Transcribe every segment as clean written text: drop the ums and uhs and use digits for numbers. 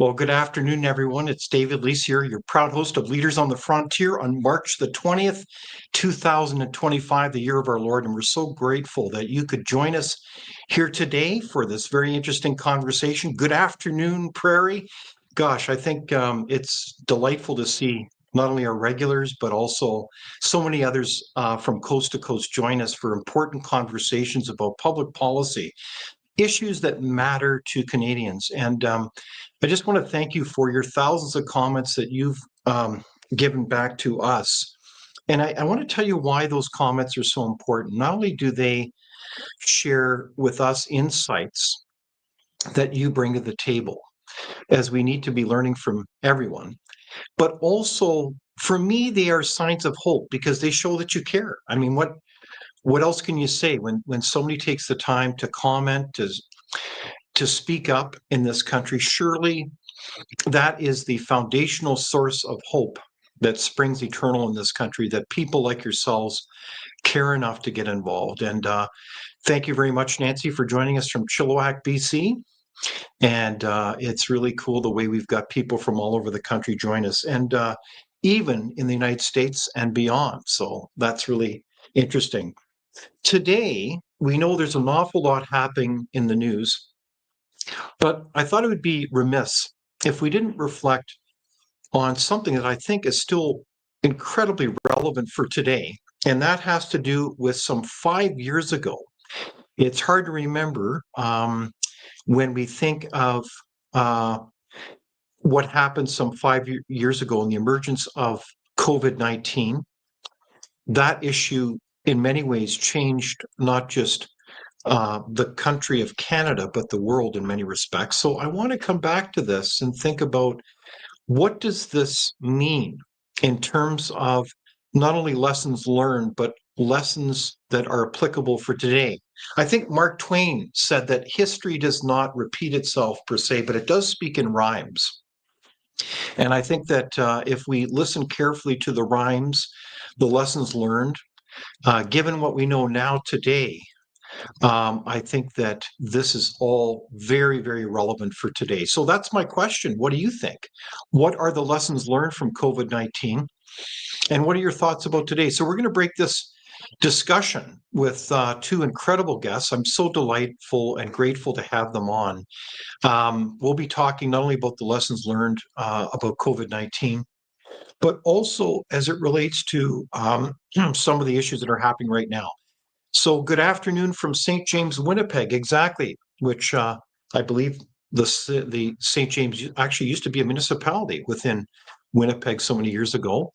Well, good afternoon, everyone. It's David Leese here, your proud host of Leaders on the Frontier on March the 20th, 2025, the year of our Lord. And we're so grateful that you could join us here today for this very interesting conversation. Good afternoon, Prairie. Gosh, I think it's delightful to see not only our regulars, but also so many others from coast to coast join us for important conversations about public policy, issues that matter to Canadians. And I just want to thank you for your thousands of comments that you've given back to us. And I want to tell you why those comments are so important. Not only do they share with us insights that you bring to the table, as we need to be learning from everyone, but also for me, they are signs of hope because they show that you care. I mean, what else can you say when somebody takes the time to comment, to speak up in this country? Surely that is the foundational source of hope that springs eternal in this country, that people like yourselves care enough to get involved. And thank you very much, Nancy, for joining us from Chilliwack, BC. And it's really cool the way we've got people from all over the country join us, and even in the United States and beyond. So that's really interesting. Today, we know there's an awful lot happening in the news, but I thought it would be remiss if we didn't reflect on something that I think is still incredibly relevant for today, and that has to do with some 5 years ago. It's hard to remember when we think of what happened some 5 years ago in the emergence of COVID-19. That issue, in many ways, changed not just the country of Canada, but the world in many respects. So I want to come back to this and think about, what does this mean in terms of not only lessons learned, but lessons that are applicable for today? I think Mark Twain said that history does not repeat itself per se, but it does speak in rhymes. And I think that if we listen carefully to the rhymes, the lessons learned, given what we know now today, I think that this is all very, very relevant for today. So that's my question. What do you think? What are the lessons learned from COVID-19? And what are your thoughts about today? So we're going to break this discussion with two incredible guests. I'm so delightful and grateful to have them on. We'll be talking not only about the lessons learned about COVID-19, but also as it relates to some of the issues that are happening right now. So good afternoon from St. James, Winnipeg, exactly, which I believe the St. James actually used to be a municipality within Winnipeg so many years ago.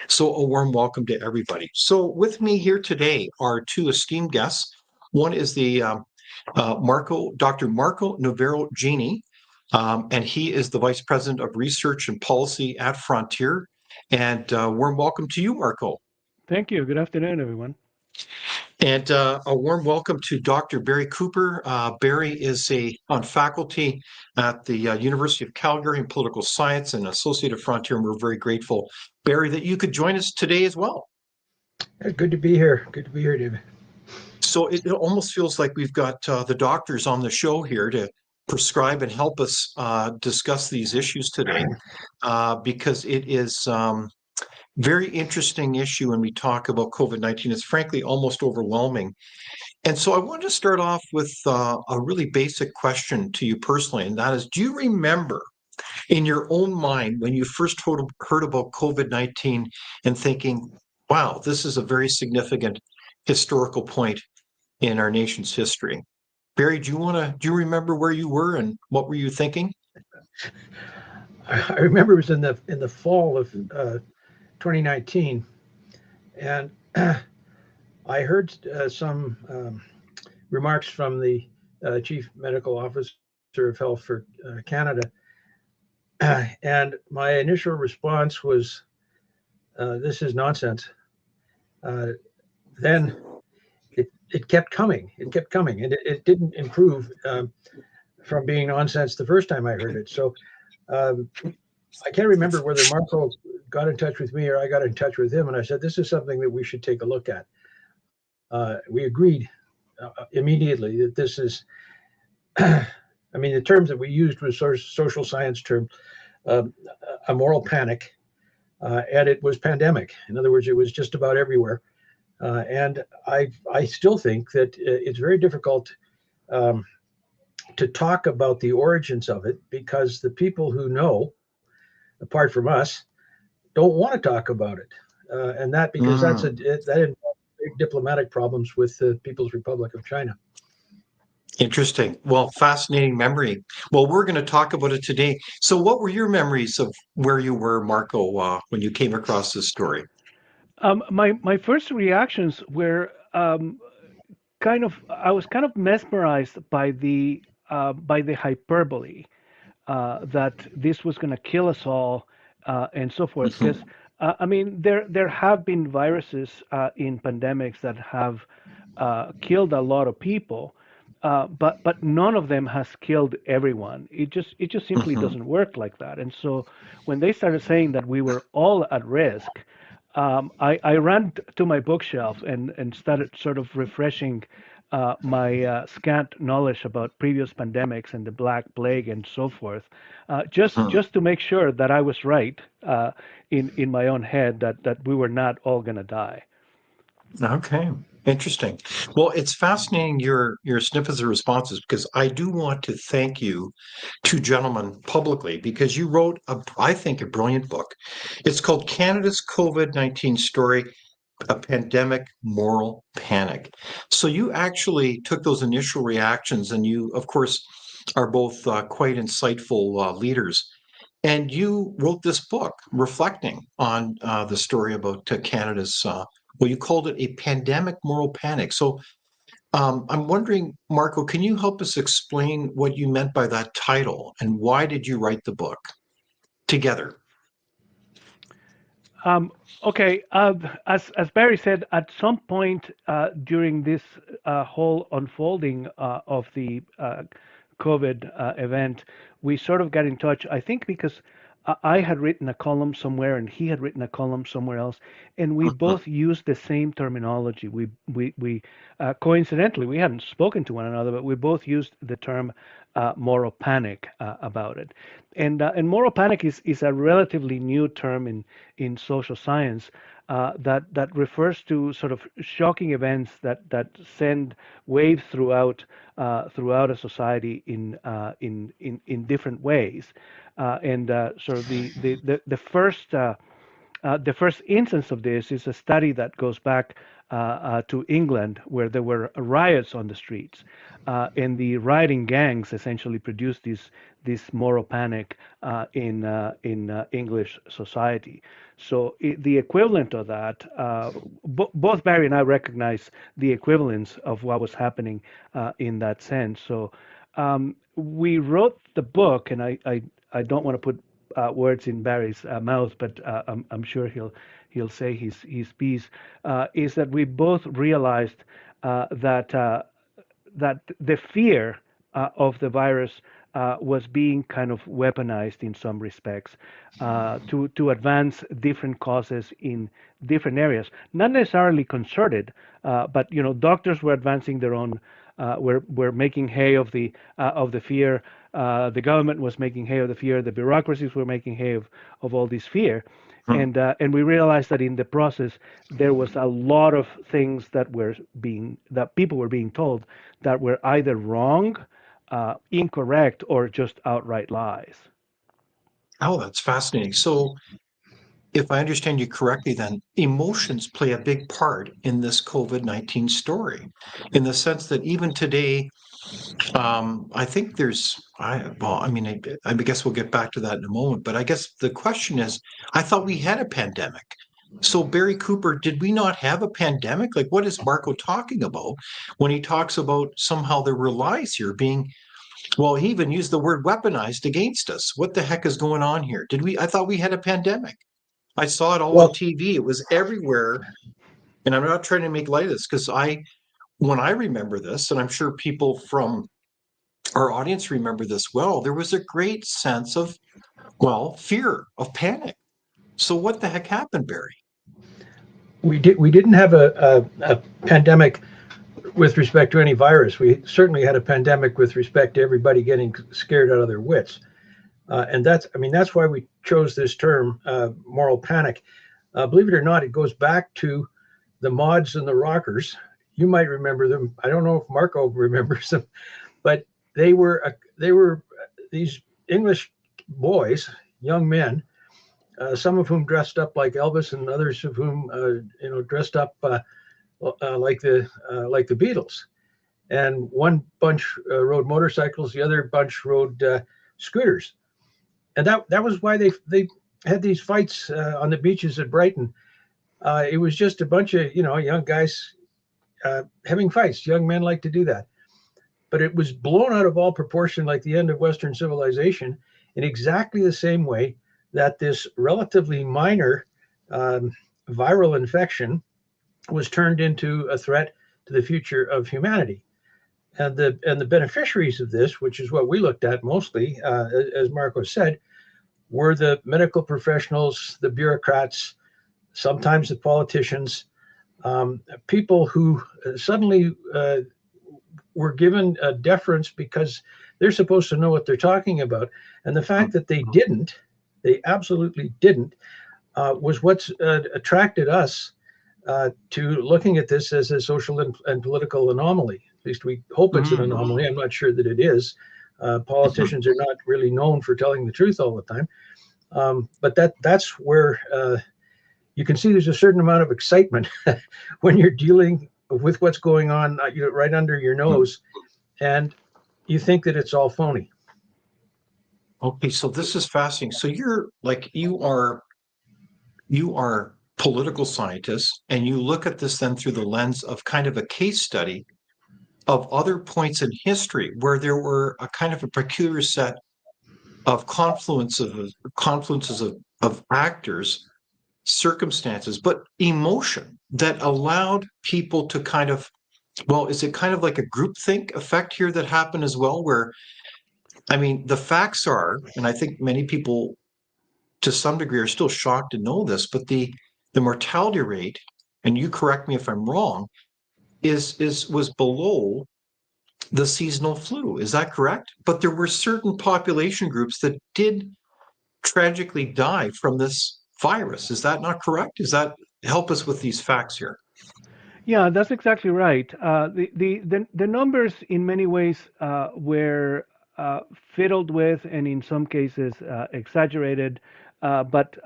So a warm welcome to everybody. So with me here today are two esteemed guests. One is the Dr. Marco Navarro-Genie, and he is the Vice President of Research and Policy at Frontier. And warm welcome to you, Marco. Thank you. Good afternoon, everyone. And a warm welcome to Dr. Barry Cooper. Barry is on faculty at the University of Calgary in political science and associate of Frontier, and we're very grateful, Barry, that you could join us today as well. Good to be here. Good to be here, David. So it almost feels like we've got the doctors on the show here to prescribe and help us discuss these issues today, because it is very interesting issue when we talk about COVID-19. It's frankly almost overwhelming. And so I want to start off with a really basic question to you personally, and that is, do you remember in your own mind when you first heard about COVID-19 and thinking, wow, this is a very significant historical point in our nation's history? Barry, do you remember where you were and what were you thinking? I remember it was in the fall of 2019, and I heard some remarks from the Chief Medical Officer of Health for Canada, and my initial response was, this is nonsense. Then it kept coming, and it didn't improve from being nonsense the first time I heard it. So I can't remember whether Marco got in touch with me or I got in touch with him, and I said, this is something that we should take a look at. We agreed immediately that this is I mean, the terms that we used was sort of social science term, a moral panic, and it was pandemic. In other words, it was just about everywhere. And I still think that it's very difficult to talk about the origins of it because the people who know, apart from us, don't want to talk about it, and that because that involves big diplomatic problems with the People's Republic of China. Interesting. Well, fascinating memory. Well, we're going to talk about it today. So, what were your memories of where you were, Marco, when you came across this story? My first reactions were I was kind of mesmerized by the hyperbole that this was going to kill us all and so forth. Because I mean, there have been viruses in pandemics that have killed a lot of people, but none of them has killed everyone. It just simply doesn't work like that. And so when they started saying that we were all at risk, I ran to my bookshelf and started sort of refreshing my scant knowledge about previous pandemics and the Black Plague and so forth, just to make sure that I was right in my own head that we were not all going to die. Okay, interesting. Well, it's fascinating your snippets of responses because I do want to thank you, two gentlemen, publicly because you wrote I think, a brilliant book. It's called Canada's COVID-19 Story: A Pandemic Moral Panic. So you actually took those initial reactions, and you, of course, are both quite insightful leaders. And you wrote this book reflecting on the story about Canada's, well, you called it a pandemic moral panic. So I'm wondering, Marco, can you help us explain what you meant by that title and why did you write the book together? Okay, as Barry said, at some point during this whole unfolding of the COVID event, we sort of got in touch. I think because I had written a column somewhere and he had written a column somewhere else, and we both used the same terminology. We coincidentally, we hadn't spoken to one another, but we both used the term moral panic about it. And moral panic is a relatively new term in social science that refers to sort of shocking events that send waves throughout a society in different ways. And sort of the first instance of this is a study that goes back to England, where there were riots on the streets, and the rioting gangs essentially produced this moral panic in English society. So the equivalent of that, both Barry and I recognize the equivalence of what was happening in that sense. So we wrote the book, and I don't want to put words in Barry's mouth, but I'm sure he'll say his piece. Is that we both realized that the fear of the virus was being kind of weaponized in some respects to advance different causes in different areas, not necessarily concerted, but doctors were advancing their own. Were making hay of the fear. The government was making hay of the fear. The bureaucracies were making hay of all this fear, and we realized that in the process there was a lot of things that people were being told that were either wrong, incorrect, or just outright lies. Oh, that's fascinating. So if I understand you correctly, then emotions play a big part in this COVID-19 story, in the sense that even today, I think I guess we'll get back to that in a moment, but I guess the question is, I thought we had a pandemic. So Barry Cooper, did we not have a pandemic? Like, what is Marco talking about when he talks about somehow there were lies here being, well, he even used the word weaponized against us. What the heck is going on here? I thought we had a pandemic. I saw it all on TV. It was everywhere. And I'm not trying to make light of this because when I remember this, and I'm sure people from our audience remember this well, there was a great sense of, fear, of panic. So what the heck happened, Barry? We didn't have a pandemic with respect to any virus. We certainly had a pandemic with respect to everybody getting scared out of their wits. And that's why we chose this term, moral panic. Believe it or not, it goes back to the Mods and the Rockers. You might remember them. I don't know if Marco remembers them, but they were these English boys, young men, some of whom dressed up like Elvis, and others of whom dressed up like the Beatles. And one bunch rode motorcycles, the other bunch rode scooters, and that was why they had these fights on the beaches at Brighton. It was just a bunch of young guys having fights. Young men like to do that, but it was blown out of all proportion, like the end of Western civilization, in exactly the same way that this relatively minor viral infection was turned into a threat to the future of humanity. And the beneficiaries of this, which is what we looked at mostly, as Marco said, were the medical professionals, the bureaucrats, sometimes the politicians, people who suddenly were given a deference because they're supposed to know what they're talking about. And the fact that they absolutely didn't, was what's attracted us to looking at this as a social and political anomaly. At least we hope it's an anomaly. I'm not sure that it is. Politicians are not really known for telling the truth all the time. But that's where you can see there's a certain amount of excitement when you're dealing with what's going on right under your nose, and you think that it's all phony. Okay, so this is fascinating. So you are political scientists, and you look at this then through the lens of kind of a case study of other points in history where there were a kind of a peculiar set of confluences of actors, circumstances, but emotion that allowed people to kind of, well, is it kind of like a groupthink effect here that happened as well, where, I mean, the facts are, and I think many people to some degree are still shocked to know this, but the mortality rate, and you correct me if I'm wrong, was below the seasonal flu. Is that correct? But there were certain population groups that did tragically die from this virus. Is that not correct? Help us with these facts here? Yeah, that's exactly right. The numbers in many ways were fiddled with, and in some cases exaggerated, but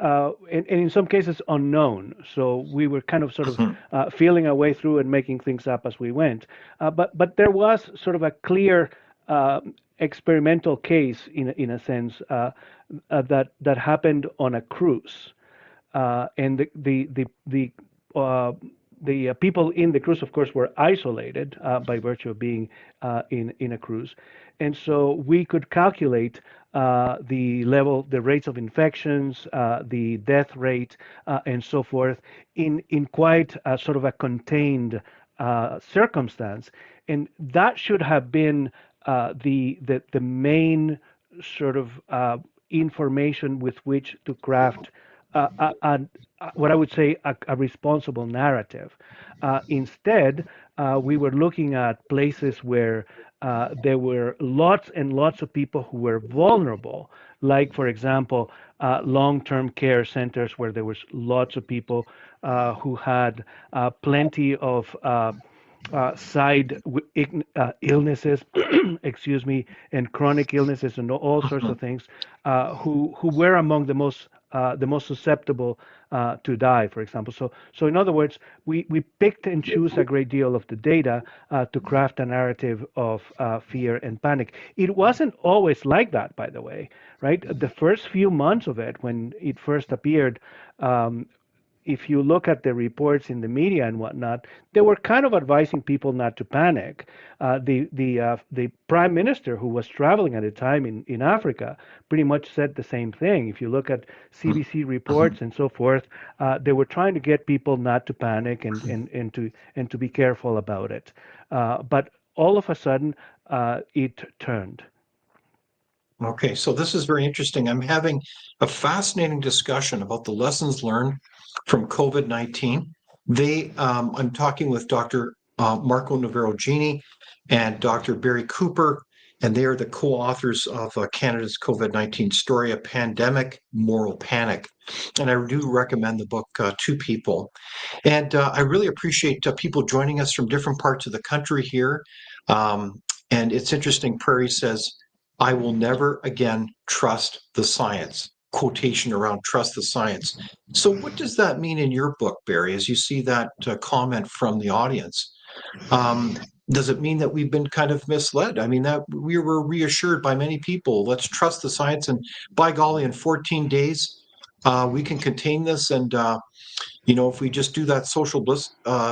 in some cases unknown. So we were kind of sort of feeling our way through and making things up as we went. But there was sort of a clear experimental case in a sense that happened on a cruise, and the people in the cruise, of course, were isolated by virtue of being in a cruise. And so we could calculate the rates of infections, the death rate, and so forth in quite a sort of a contained circumstance. And that should have been the main sort of information with which to craft what I would say a responsible narrative. Instead, we were looking at places where there were lots and lots of people who were vulnerable, like, for example, long-term care centers where there was lots of people who had plenty of side illnesses, excuse me, and chronic illnesses and all sorts of things, who were among the most susceptible to die, for example. So in other words, we picked and choose a great deal of the data to craft a narrative of fear and panic. It wasn't always like that, by the way, right? The first few months of it, when it first appeared, if you look at the reports in the media and whatnot, they were kind of advising people not to panic. The prime minister, who was traveling at the time in Africa, pretty much said the same thing. If you look at CBC reports and so forth, they were trying to get people not to panic and to be careful about it. But all of a sudden, it turned. Okay, so this is very interesting. I'm having a fascinating discussion about the lessons learned from COVID-19. I'm talking with Dr. Marco Navarro-Genie and Dr. Barry Cooper, and they are the co-authors of Canada's COVID-19 Story, A Pandemic Moral Panic. And I do recommend the book to people. And I really appreciate people joining us from different parts of the country here. And it's interesting, Prairie says, I will never again trust the science. Quotation around trust the science. So what does that mean in your book, Barry, as you see that comment from the audience? Does it mean that we've been kind of misled? I mean, that we were reassured by many people, let's trust the science, and by golly, in 14 days, we can contain this. And, if we just do that social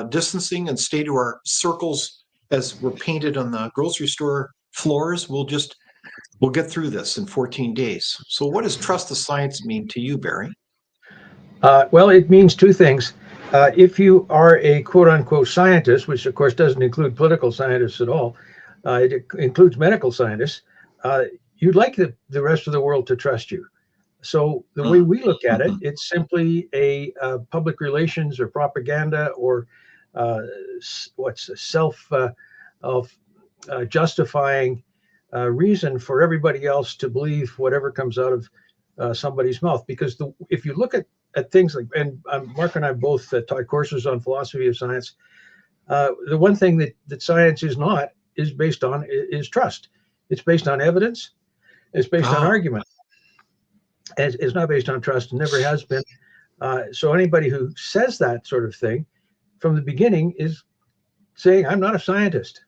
distancing and stay to our circles as we're painted on the grocery store floors, we'll get through this in 14 days. So what does trust the science mean to you, Barry? Well, it means two things. If you are a quote unquote scientist, which of course doesn't include political scientists at all, it includes medical scientists, you'd like the rest of the world to trust you. So the way we look at it, it's simply a public relations or propaganda or justifying reason for everybody else to believe whatever comes out of somebody's mouth. Because if you look at things like, and Mark and I both taught courses on philosophy of science, the one thing that science is based on is trust. It's based on evidence. It's based on argument. It's not based on trust and never has been. So anybody who says that sort of thing from the beginning is saying, I'm not a scientist.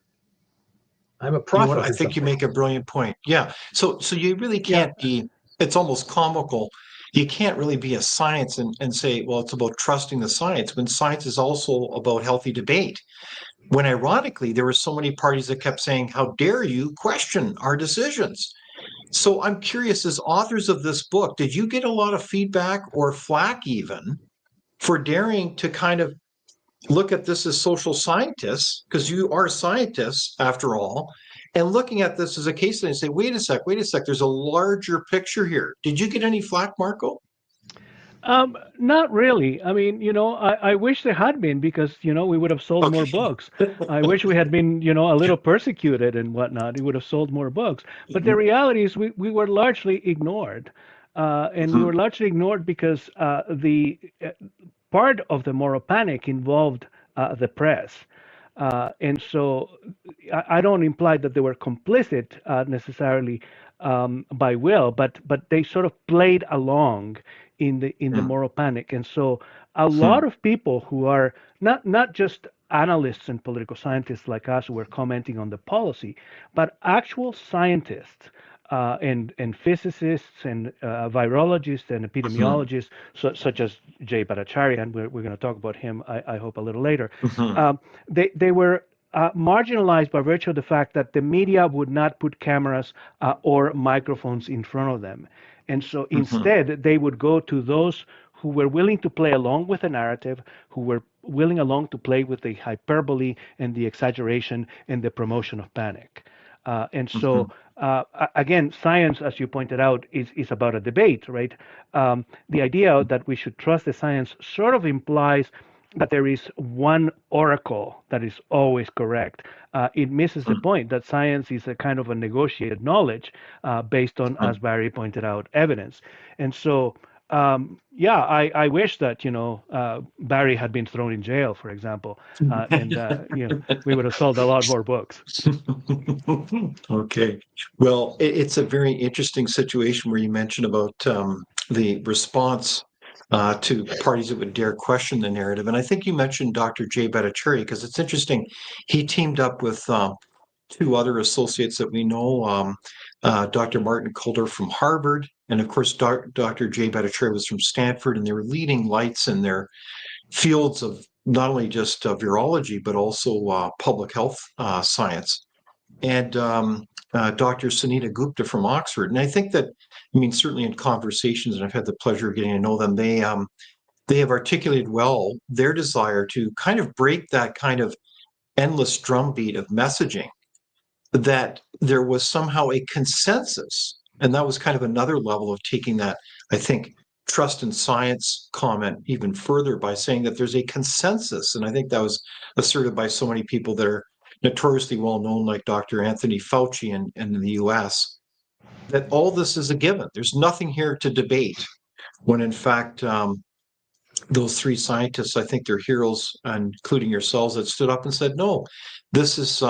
I'm a prophet. I think you make a brilliant point. Yeah. So you really can't be, it's almost comical. You can't really be a science and say, well, it's about trusting the science, when science is also about healthy debate. When ironically, there were so many parties that kept saying, how dare you question our decisions? So I'm curious, as authors of this book, did you get a lot of feedback or flack even for daring to kind of look at this as social scientists, because you are scientists after all, and looking at this as a case study and say, wait a sec, there's a larger picture here. Did you get any flack, Marco? Not really. I mean, I wish there had been, because, we would have sold more books. I wish we had been, a little persecuted and whatnot. It would have sold more books. But the reality is we were largely ignored. And we were largely ignored because the part of the moral panic involved the press. And so I don't imply that they were complicit necessarily by will, but they sort of played along in the moral panic. And so a lot of people who are not just analysts and political scientists like us who are commenting on the policy, but actual scientists and physicists and virologists and epidemiologists, such as Jay Bhattacharya, and we're going to talk about him, I hope, a little later. They were marginalized by virtue of the fact that the media would not put cameras or microphones in front of them. And so instead, they would go to those who were willing to play along with the narrative, who were willing along to play with the hyperbole and the exaggeration and the promotion of panic. And so, again, science, as you pointed out, is about a debate, right? The idea that we should trust the science sort of implies that there is one oracle that is always correct. It misses the point that science is a kind of a negotiated knowledge based on, as Barry pointed out, evidence. And so, I wish that, Barry had been thrown in jail, for example, and, we would have sold a lot more books. Okay. Well, it's a very interesting situation where you mentioned about the response to parties that would dare question the narrative. And I think you mentioned Dr. Jay Bhattacharya, because it's interesting. He teamed up with two other associates that we know, Dr. Martin Coulter from Harvard, and of course, Dr. Jay Bhattacharya was from Stanford, and they were leading lights in their fields of not only just virology, but also public health science. And Dr. Sunita Gupta from Oxford. And I think that, certainly in conversations, and I've had the pleasure of getting to know them, they have articulated well their desire to kind of break that kind of endless drumbeat of messaging, that there was somehow a consensus. And that was kind of another level of taking that, I think, trust in science comment even further by saying that there's a consensus, and I think that was asserted by so many people that are notoriously well known, like Dr. Anthony Fauci in the US, that all this is a given. There's nothing here to debate, when in fact, those three scientists, I think they're heroes, including yourselves, that stood up and said, no, this is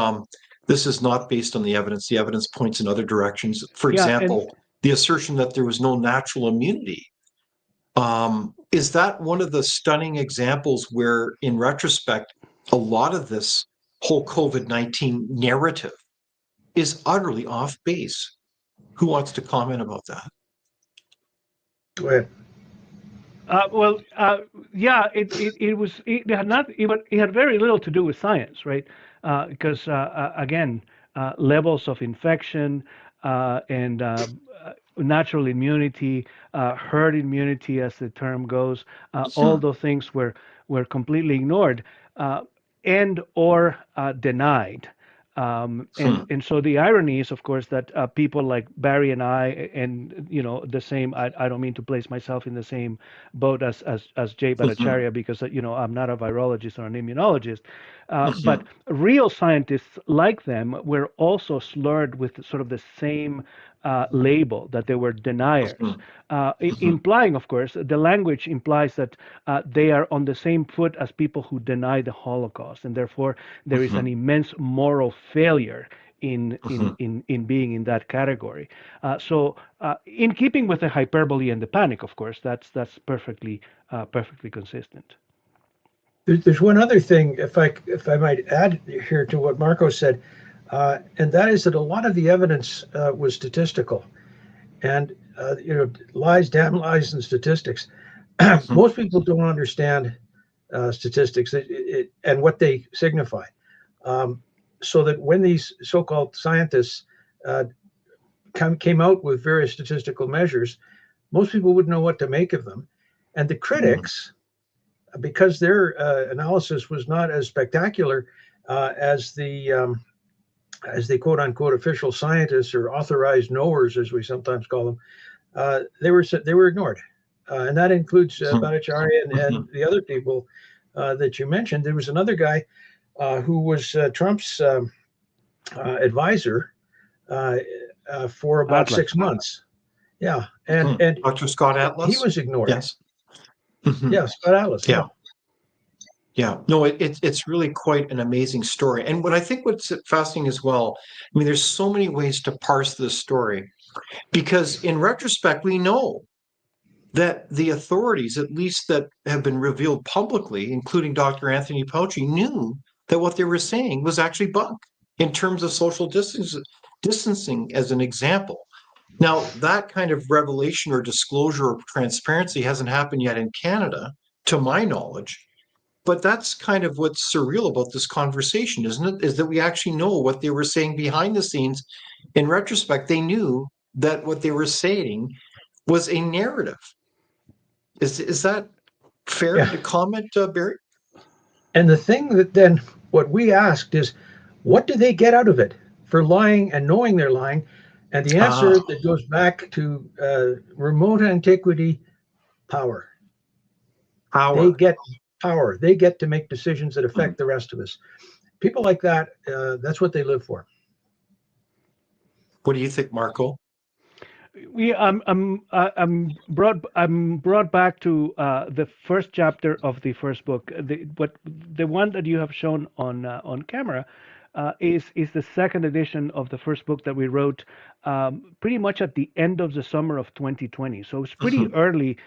not based on the evidence. The evidence points in other directions. For Yeah, and example, the assertion that there was no natural immunity. Is that one of the stunning examples where, in retrospect, a lot of this whole COVID-19 narrative is utterly off base? Who wants to comment about that? Go ahead. Well, yeah, it had not even it had very little to do with science, right? Because again, levels of infection and natural immunity, herd immunity, as the term goes, all those things were completely ignored and or denied. And so the irony is, of course, that people like Barry and I, and the same. I don't mean to place myself in the same boat as Jay Bhattacharya, because I'm not a virologist or an immunologist, but real scientists like them were also slurred with sort of the same label, that they were deniers, implying, of course, the language implies that they are on the same foot as people who deny the Holocaust, and therefore there is an immense moral failure in being in that category. So, in keeping with the hyperbole and the panic, of course, that's perfectly consistent. There's one other thing, if I might add here to what Marco said, and that is that a lot of the evidence was statistical, and lies, damn lies, and statistics. Most people don't understand statistics and what they signify. So that when these so-called scientists came out with various statistical measures, most people wouldn't know what to make of them, and the critics, because their analysis was not as spectacular as the quote unquote official scientists, or authorized knowers, as we sometimes call them, they were ignored, and that includes Bhattacharya and the other people that you mentioned. There was another guy who was Trump's advisor for about Atlas. 6 months. Yeah, and Dr. Scott Atlas. he was ignored. Yes. Yeah, Scott Atlas. Yeah. Yeah, no, it's really quite an amazing story. And what I think what's fascinating as well, I mean, there's so many ways to parse this story, because in retrospect, we know that the authorities, at least that have been revealed publicly, including Dr. Anthony Fauci, knew that what they were saying was actually bunk in terms of social distancing, as an example. Now, that kind of revelation or disclosure or transparency hasn't happened yet in Canada, to my knowledge. But that's kind of what's surreal about this conversation, isn't it? Is that we actually know what they were saying behind the scenes. In retrospect, they knew that what they were saying was a narrative. Is that fair to comment, Barry? And the thing that then what we asked is, what do they get out of it for lying and knowing they're lying? And the answer that goes back to remote antiquity: power. They get power. They get to make decisions that affect the rest of us. People like that, that's what they live for. What do you think, Marco? I'm brought back to the first chapter of the first book. The one that you have shown on camera is the second edition of the first book that we wrote pretty much at the end of the summer of 2020. So it's pretty early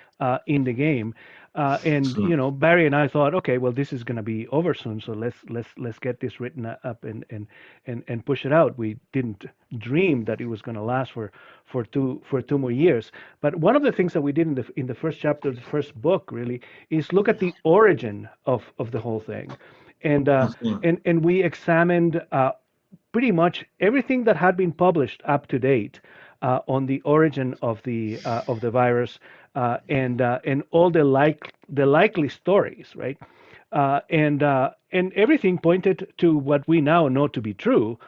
in the game. And Barry and I thought, okay, well, this is going to be over soon, so let's get this written up and push it out. We didn't dream that it was going to last for two more years. But one of the things that we did in the first chapter of the first book really is look at the origin of the whole thing, and we examined pretty much everything that had been published up to date on the origin of the virus, and all the likely stories, right? And everything pointed to what we now know to be true,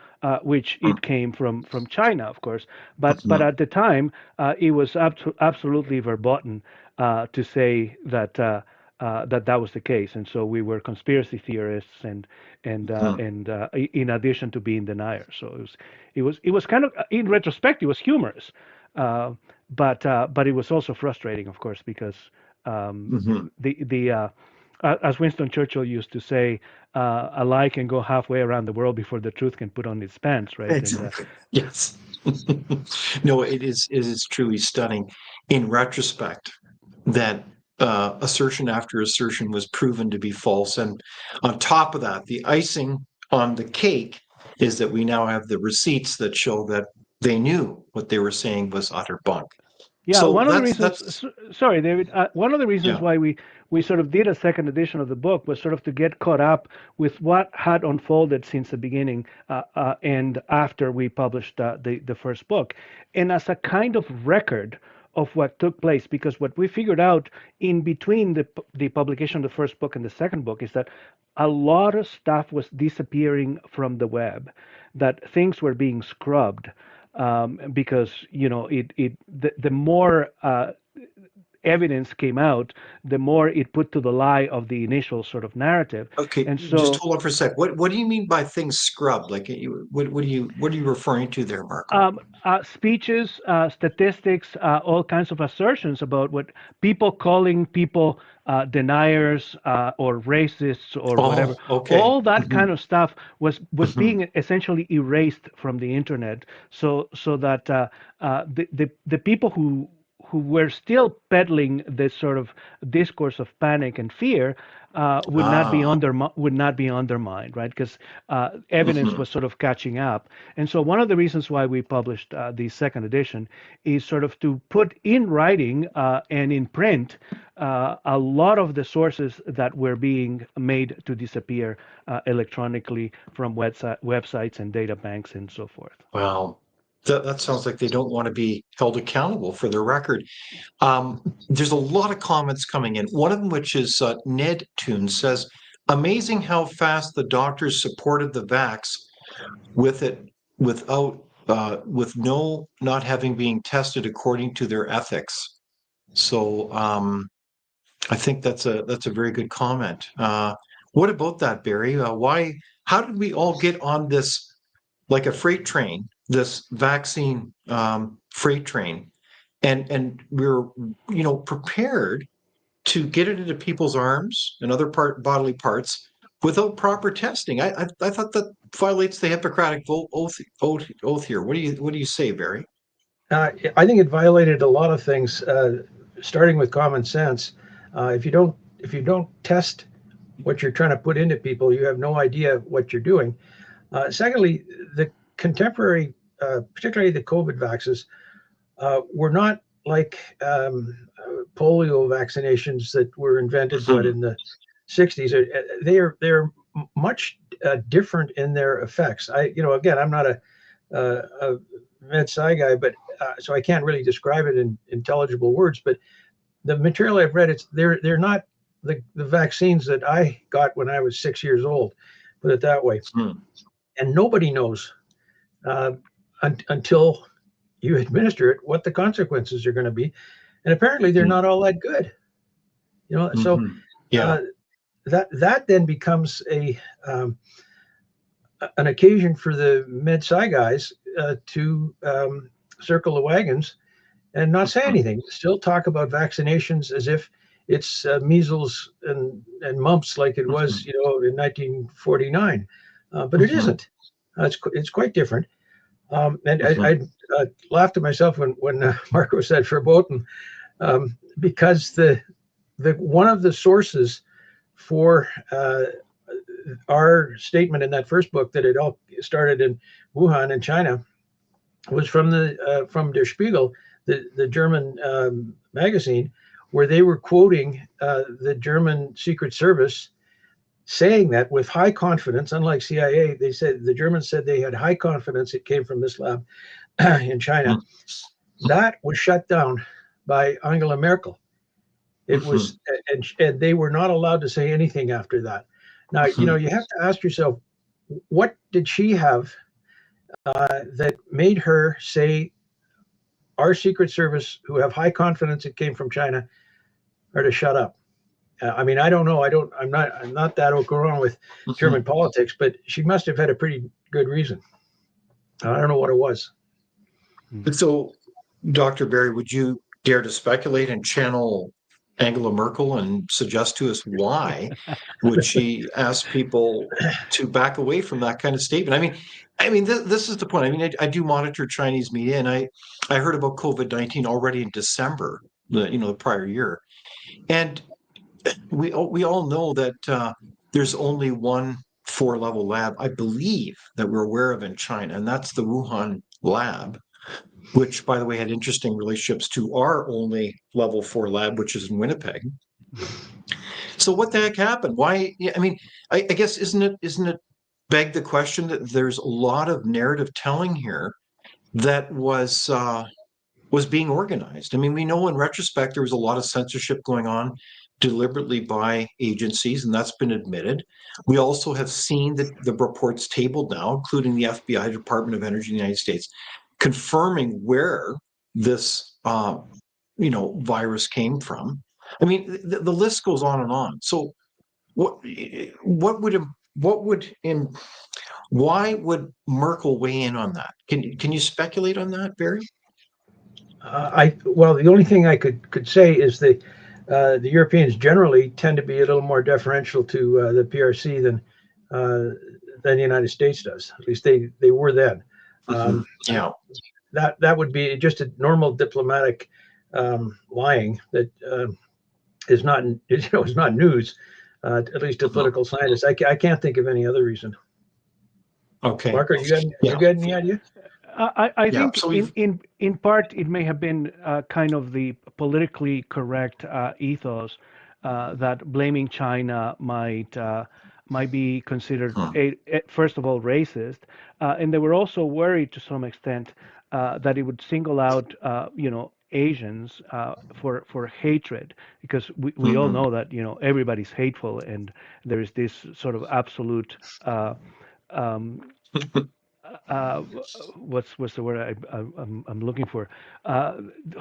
which Mm. it came from China, of course. But Mhm. at the time, it was absolutely verboten to say that. That was the case, and so we were conspiracy theorists, Mm. in addition to being deniers. So it was kind of, in retrospect, it was humorous, but it was also frustrating, of course, because Mhm. as Winston Churchill used to say, a lie can go halfway around the world before the truth can put on its pants, right? Exactly. Yes. No, it is truly stunning in retrospect that assertion after assertion was proven to be false. And on top of that, the icing on the cake is that we now have the receipts that show that they knew what they were saying was utter bunk. Yeah, So one of the that's reasons, that's sorry, David, one of the reasons yeah. why we sort of did a second edition of the book was sort of to get caught up with what had unfolded since the beginning, and after we published the first book, and as a kind of record of what took place, because what we figured out in between the publication of the first book and the second book is that a lot of stuff was disappearing from the web, that things were being scrubbed, because the more evidence came out, the more it put to the lie of the initial sort of narrative. Okay, And just so hold on for a sec. What do you mean by things scrubbed? Like what are you referring to there, Marco? speeches, statistics, all kinds of assertions about what people calling people deniers, or racists or whatever. Oh, okay. All that Hmm. kind of stuff was Hmm. being essentially erased from the internet, so that the people who were still peddling this sort of discourse of panic and fear Ah. would not be undermined, right? Because evidence Hmm. was sort of catching up, and so one of the reasons why we published the second edition is sort of to put in writing and in print a lot of the sources that were being made to disappear electronically from websites and data banks and so forth. Well, that sounds like they don't want to be held accountable for their record. There's a lot of comments coming in. One of them, which is Ned Toon, says, "Amazing how fast the doctors supported the vax with it without with no not having being tested according to their ethics." So I think that's a very good comment. What about that, Barry? Why? How did we all get on this like a freight train, this vaccine freight train, and we're prepared to get it into people's arms and other bodily parts without proper testing? I thought that violates the Hippocratic oath here. What do you say, Barry? I think it violated a lot of things, starting with common sense. If you don't test what you're trying to put into people, you have no idea what you're doing. Secondly, the contemporary, particularly the COVID vaccines, were not like polio vaccinations that were invented Mhm. in the 60s. They're much different in their effects. Again, I'm not a med sci guy, but so I can't really describe it in intelligible words. But the material I've read, they're not the vaccines that I got when I was 6 years old. Put it that way. Hmm. And nobody knows uh, until you administer it what the consequences are going to be, and apparently they're Hmm. not all that good. So Mhm. Yeah. uh, that then becomes an occasion for the med sci guys to circle the wagons and not say Mhm. anything. Still talk about vaccinations as if it's measles and mumps like it was, Mhm. in 1949, but it Mhm. isn't. It's quite different. And Mhm. I laughed at myself when Marco said verboten, because the one of the sources for our statement in that first book that it all started in Wuhan in China was from Der Spiegel, the German magazine, where they were quoting the German Secret Service saying that with high confidence. Unlike CIA, they said the Germans said they had high confidence it came from this lab in China. Mhm. That was shut down by Angela Merkel. It was, and they were not allowed to say anything after that. Now, you have to ask yourself, what did she have that made her say our Secret Service, who have high confidence it came from China, are to shut up? I mean, I don't know. I'm not that au courant with German politics, but she must have had a pretty good reason. I don't know what it was. So, Dr. Barry, would you dare to speculate and channel Angela Merkel and suggest to us why would she ask people to back away from that kind of statement? I mean, this is the point. I mean, I do monitor Chinese media, and I heard about COVID-19 already in December, the prior year, and we all know that there's only one 4-level lab, I believe, that we're aware of in China, and that's the Wuhan lab, which, by the way, had interesting relationships to our only level 4 lab, which is in Winnipeg. So what the heck happened? Why? I mean, I guess isn't it beg the question that there's a lot of narrative telling here that was being organized. I mean, we know in retrospect there was a lot of censorship going on deliberately by agencies, and that's been admitted. We also have seen the reports tabled now, including the FBI, Department of Energy in the United States, confirming where this virus came from. I mean, the list goes on and on. So why would Merkel weigh in on that? Can you speculate on that, Barry? Well, the only thing I could say is the Europeans generally tend to be a little more deferential to the PRC than the United States does. At least they were then. Yeah. That would be just a normal diplomatic lying that is not news, at least to political scientists. I can't think of any other reason. Okay. Marco, you got any idea? I think so in part it may have been kind of the politically correct ethos that blaming China might be considered first of all racist, and they were also worried to some extent that it would single out Asians for hatred, because we all know that everybody's hateful, and there is this sort of absolute what's the word I'm looking for?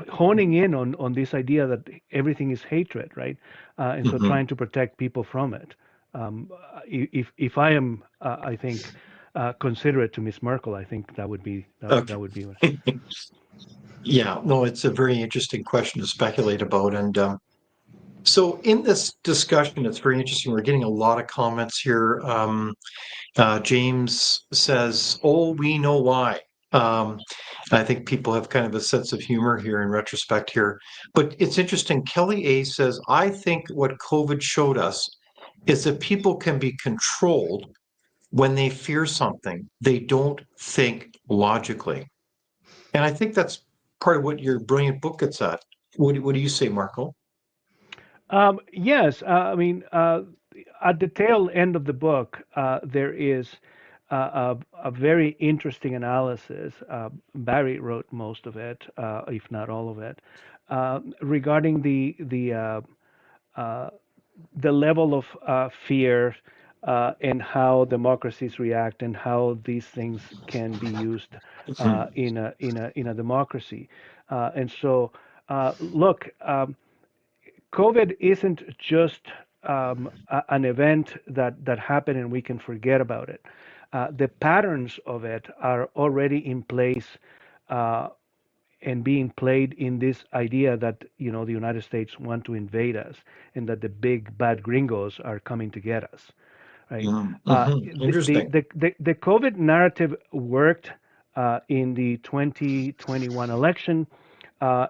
Honing in on this idea that everything is hatred, right? And so trying to protect people from it. If I am, I think, considerate to Miss Merkel, I think that would be that would be what. Yeah, no, it's a very interesting question to speculate about, and so in this discussion, it's very interesting. We're getting a lot of comments here. James says, "Oh, we know why." I think people have kind of a sense of humor here in retrospect here, but it's interesting. Kelly A says, "I think what COVID showed us is that people can be controlled when they fear something. They don't think logically," and I think that's part of what your brilliant book gets at. What do you say, Marco? Yes, I mean, at the tail end of the book, there is a very interesting analysis. Barry wrote most of it, if not all of it, regarding the level of fear and how democracies react and how these things can be used in a democracy. And so, look. COVID isn't just an event that happened and we can forget about it. The patterns of it are already in place and being played in this idea that the United States want to invade us and that the big bad gringos are coming to get us. Right? Interesting. The COVID narrative worked in the 2021 election.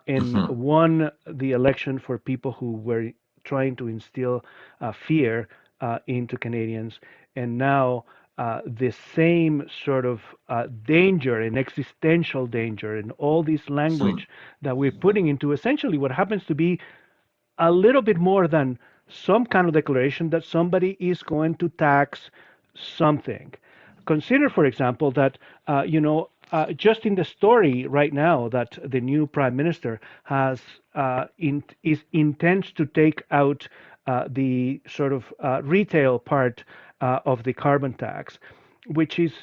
And won the election for people who were trying to instill fear into Canadians. And now the same sort of danger and existential danger and all this language that we're putting into essentially what happens to be a little bit more than some kind of declaration that somebody is going to tax something. Consider, for example, that just in the story right now that the new prime minister has intends to take out the sort of retail part of the carbon tax, which is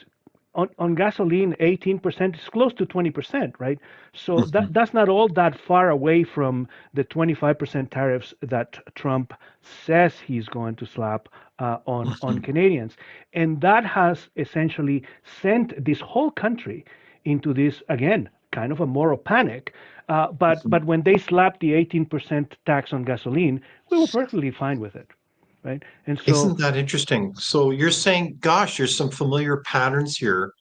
on gasoline 18% is close to 20%, right? So that's not all that far away from the 25% tariffs that Trump says he's going to slap on Canadians, and that has essentially sent this whole country into this again kind of a moral panic. But when they slapped the 18% tax on gasoline, we were perfectly fine with it, right? And so Isn't that interesting? So you're saying, gosh, there's some familiar patterns here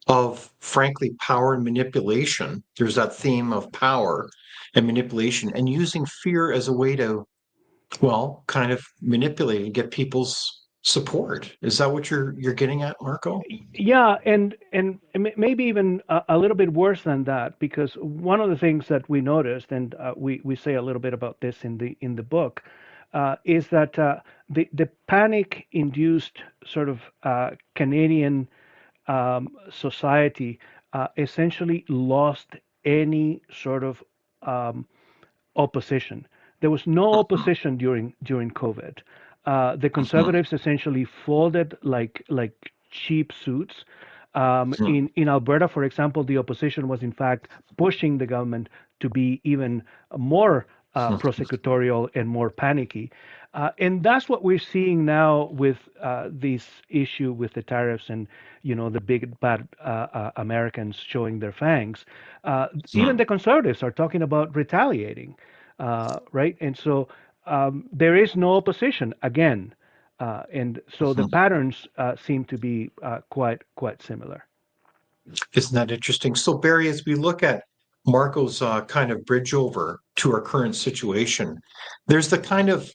of, frankly, power and manipulation. There's that theme of power and manipulation and using fear as a way to, well, kind of manipulate and get people's support. Is that what you're getting at, Marco? yeah, and maybe even a little bit worse than that, because one of the things that we noticed, and we say a little bit about this in the book, is that the panic induced sort of Canadian society essentially lost any sort of opposition. There was no opposition during COVID. The conservatives essentially folded like cheap suits. In Alberta, for example, the opposition was in fact pushing the government to be even more prosecutorial and more panicky. And that's what we're seeing now with this issue with the tariffs and the big bad Americans showing their fangs. Even the conservatives are talking about retaliating, right? And so there is no opposition again, and so the patterns seem to be quite similar. Isn't that interesting? So, Barry, as we look at Marco's kind of bridge over to our current situation, there's the kind of,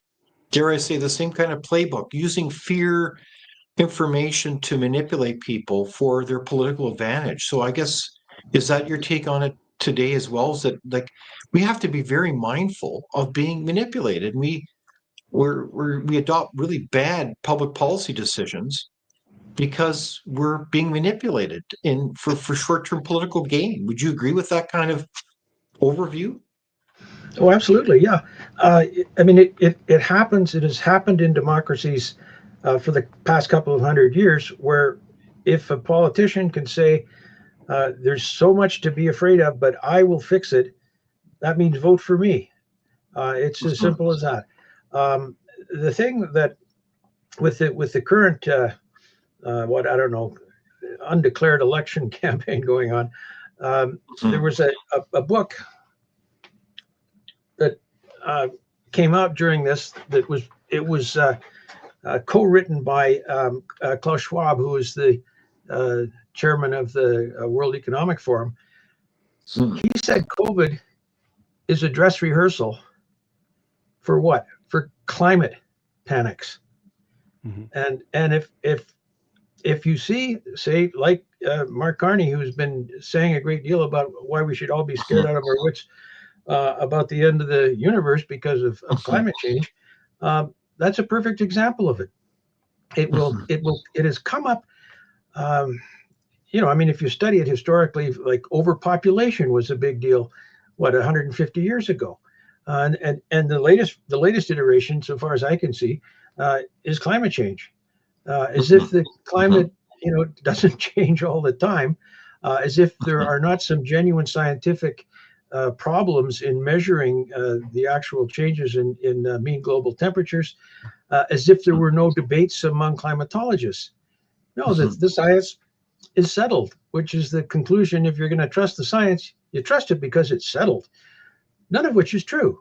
dare I say, the same kind of playbook using fear information to manipulate people for their political advantage. So, I guess, is that your take on it today as well? Is that like we have to be very mindful of being manipulated? We adopt really bad public policy decisions because we're being manipulated for short-term political gain. Would you agree with that kind of overview? Oh, absolutely. Yeah. I mean, it happens. It has happened in democracies for the past couple of hundred years, where if a politician can say, there's so much to be afraid of, but I will fix it, that means vote for me. It's as simple as that. The thing that with the current, what I don't know, undeclared election campaign going on, there was a book that came out during this that was co-written by Klaus Schwab, who is the chairman of the World Economic Forum. He said COVID is a dress rehearsal for what? For climate panics. And if you see, say, like Mark Carney, who's been saying a great deal about why we should all be scared out of our wits about the end of the universe because of climate change, that's a perfect example of it. It has come up. I mean, if you study it historically, like overpopulation was a big deal, 150 years ago, and the latest iteration, so far as I can see, is climate change. As if the climate, doesn't change all the time, as if there are not some genuine scientific problems in measuring the actual changes in mean global temperatures, as if there were no debates among climatologists. No, the science is settled, which is the conclusion. If you're going to trust the science, you trust it because it's settled, none of which is true.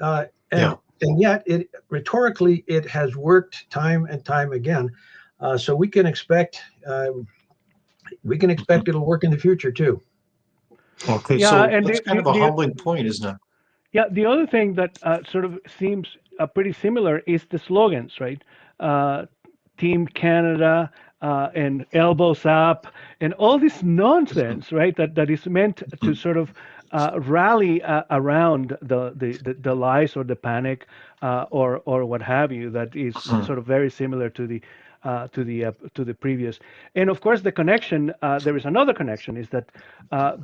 And yet, rhetorically, it has worked time and time again. So we can expect it'll work in the future too. Okay, Yeah, so and that's kind of a humbling point, isn't it? Yeah, the other thing that sort of seems pretty similar is the slogans, right? Team Canada and elbows up and all this nonsense, right? That is meant to sort of rally around the lies or the panic or what have you. That is sort of very similar to the to the previous. And of course, the connection. There is another connection. Is that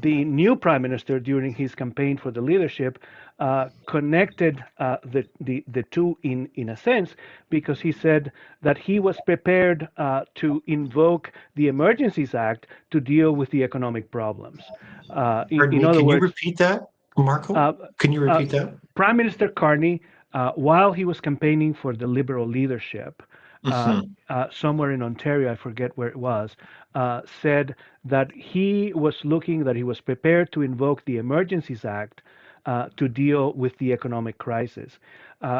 the new prime minister during his campaign for the leadership connected the two in a sense, because he said that he was prepared to invoke the Emergencies Act to deal with the economic problems. Pardon In me, other can you words, repeat that, Marco? Can you repeat that? Prime Minister Carney, while he was campaigning for the Liberal leadership, somewhere in Ontario, I forget where it was, said that he was prepared to invoke the Emergencies Act to deal with the economic crisis,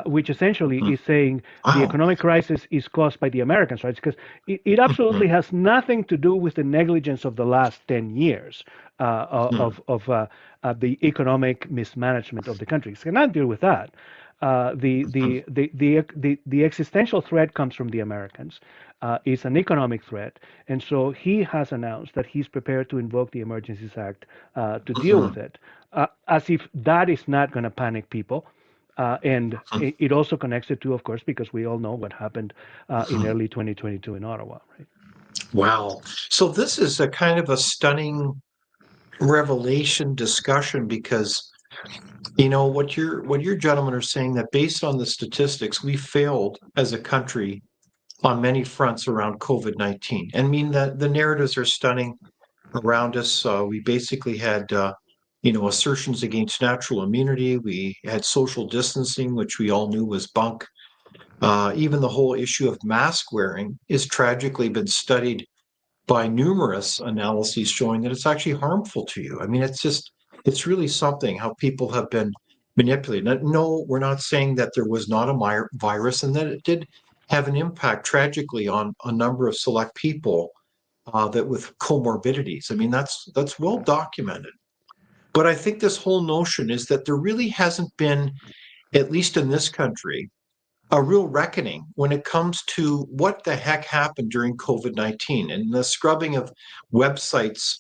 which essentially is saying the Wow. economic crisis is caused by the Americans, right? Because it absolutely has nothing to do with the negligence of the last 10 years of the economic mismanagement of the country. It cannot deal with that. The existential threat comes from the Americans. It's an economic threat, and so he has announced that he's prepared to invoke the Emergencies Act to deal with it, as if that is not going to panic people. And it also connects it to, of course, because we all know what happened in early 2022 in Ottawa, right? Wow. So this is a kind of a stunning revelation discussion, because what your gentlemen are saying, that based on the statistics, we failed as a country on many fronts around COVID-19. And I mean that the narratives are stunning around us. We basically had assertions against natural immunity. We had social distancing, which we all knew was bunk. Even the whole issue of mask wearing is tragically been studied by numerous analyses showing that it's actually harmful to you. I mean, it's really something how people have been manipulated. No, we're not saying that there was not a virus, and that it did have an impact tragically on a number of select people that with comorbidities. I mean, that's well documented. But I think this whole notion is that there really hasn't been, at least in this country, a real reckoning when it comes to what the heck happened during COVID-19, and the scrubbing of websites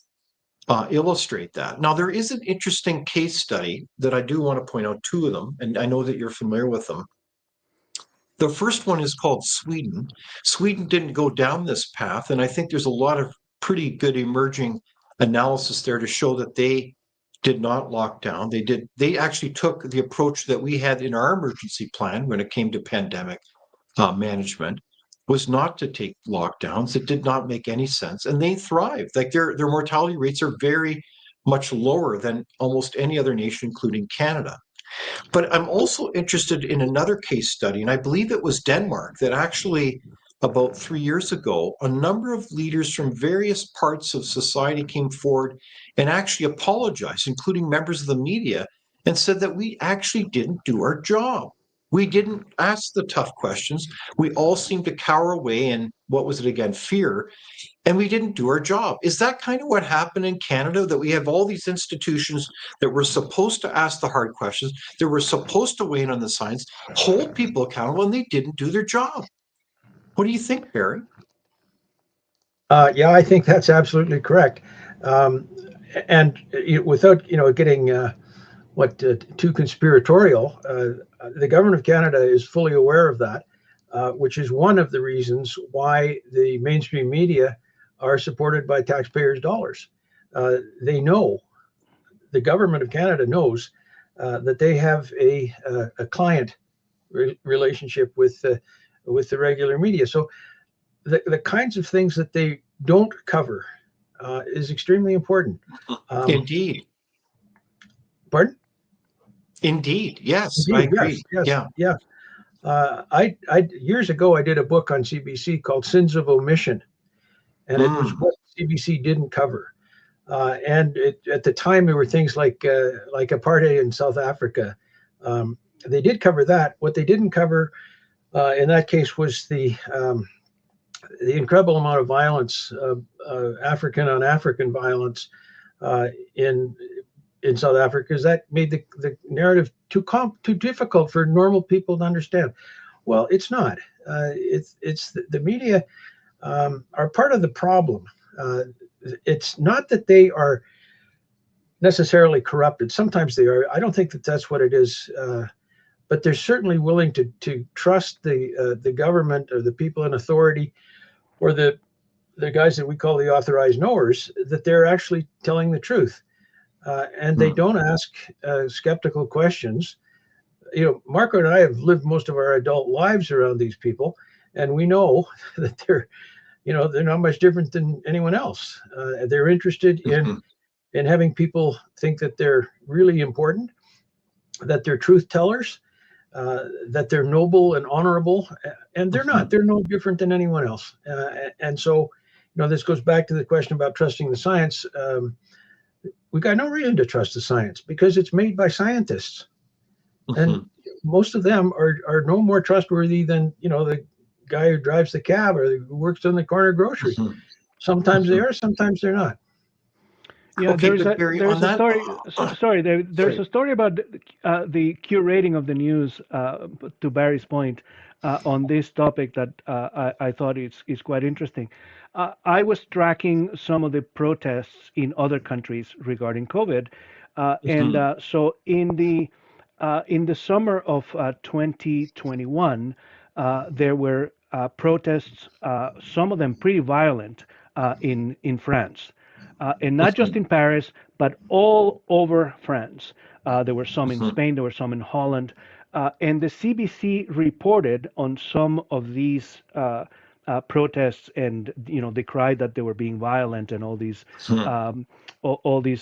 illustrate that. Now, there is an interesting case study that I do want to point out, two of them, and I know that you're familiar with them. The first one is called Sweden. Sweden didn't go down this path, and I think there's a lot of pretty good emerging analysis there to show that they did not lock down. They actually took the approach that we had in our emergency plan when it came to pandemic management, was not to take lockdowns. It did not make any sense, and they thrived. Like their mortality rates are very much lower than almost any other nation, including Canada. But I'm also interested in another case study, and I believe it was Denmark, that actually about 3 years ago, a number of leaders from various parts of society came forward and actually apologized, including members of the media, and said that we actually didn't do our job. We didn't ask the tough questions. We all seemed to cower away in, what was it again, fear, and we didn't do our job. Is that kind of what happened in Canada, that we have all these institutions that were supposed to ask the hard questions, that were supposed to weigh in on the science, hold people accountable, and they didn't do their job? What do you think, Barry? Yeah, I think that's absolutely correct. And without getting too conspiratorial, the government of Canada is fully aware of that, which is one of the reasons why the mainstream media are supported by taxpayers' dollars. They know, the government of Canada knows that they have a client relationship with the regular media. So the kinds of things that they don't cover is extremely important. Indeed. Pardon? Indeed. Yes, Indeed, I agree. yes. I years ago I did a book on CBC called Sins of Omission, and it was what CBC didn't cover. And at the time there were things like apartheid in South Africa. They did cover that. What they didn't cover in that case was the incredible amount of violence, African on African violence in South Africa, because that made the narrative too difficult for normal people to understand. Well, it's not. It's the media are part of the problem. It's not that they are necessarily corrupted. Sometimes they are. I don't think that that's what it is. But they're certainly willing to trust the government or the people in authority or the guys that we call the authorized knowers, that they're actually telling the truth. And they don't ask skeptical questions. You know, Marco and I have lived most of our adult lives around these people, and we know that they're not much different than anyone else. They're interested in having people think that they're really important, that they're truth tellers, that they're noble and honorable, and they're not. They're no different than anyone else. And so, this goes back to the question about trusting the science. We got no reason to trust the science because it's made by scientists. And most of them are no more trustworthy than, the guy who drives the cab or who works in the corner grocery. Sometimes they are, sometimes they're not. Yeah, Okay, there's a story. Sorry, there's Sorry. a story about the curating of the news. To Barry's point, on this topic that I thought is quite interesting. I was tracking some of the protests in other countries regarding COVID, and so in the summer of 2021, there were protests, some of them pretty violent, in France. And not just in Paris, but all over France. There were some in Spain, there were some in Holland. And the CBC reported on some of these protests, and decried that they were being violent and all these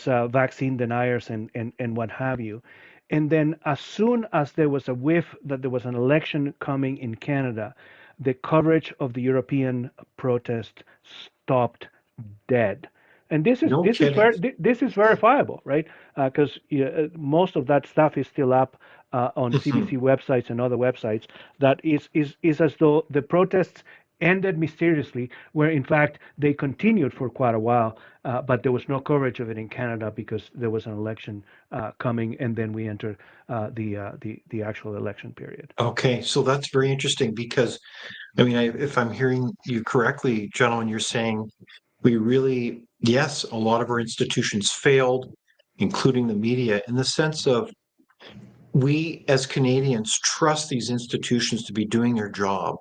vaccine deniers and what have you. And then as soon as there was a whiff that there was an election coming in Canada, the coverage of the European protest stopped dead. And this is verifiable, right? Because most of that stuff is still up on CBC websites and other websites. That is as though the protests ended mysteriously, where in fact they continued for quite a while, but there was no coverage of it in Canada because there was an election coming, and then we enter the actual election period. Okay, so that's very interesting because, if I'm hearing you correctly, gentlemen, you're saying yes, a lot of our institutions failed, including the media, in the sense of we as Canadians trust these institutions to be doing their job.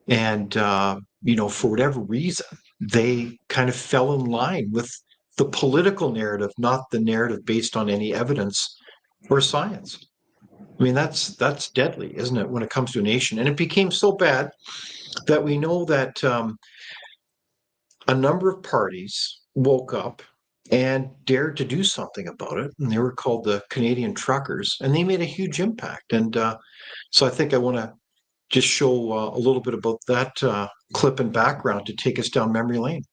And, for whatever reason, they kind of fell in line with the political narrative, not the narrative based on any evidence or science. That's deadly, isn't it, when it comes to a nation? And it became so bad that we know that a number of parties woke up and dared to do something about it. And they were called the Canadian Truckers, and they made a huge impact. And so I think I want to just show a little bit about that clip and background to take us down memory lane.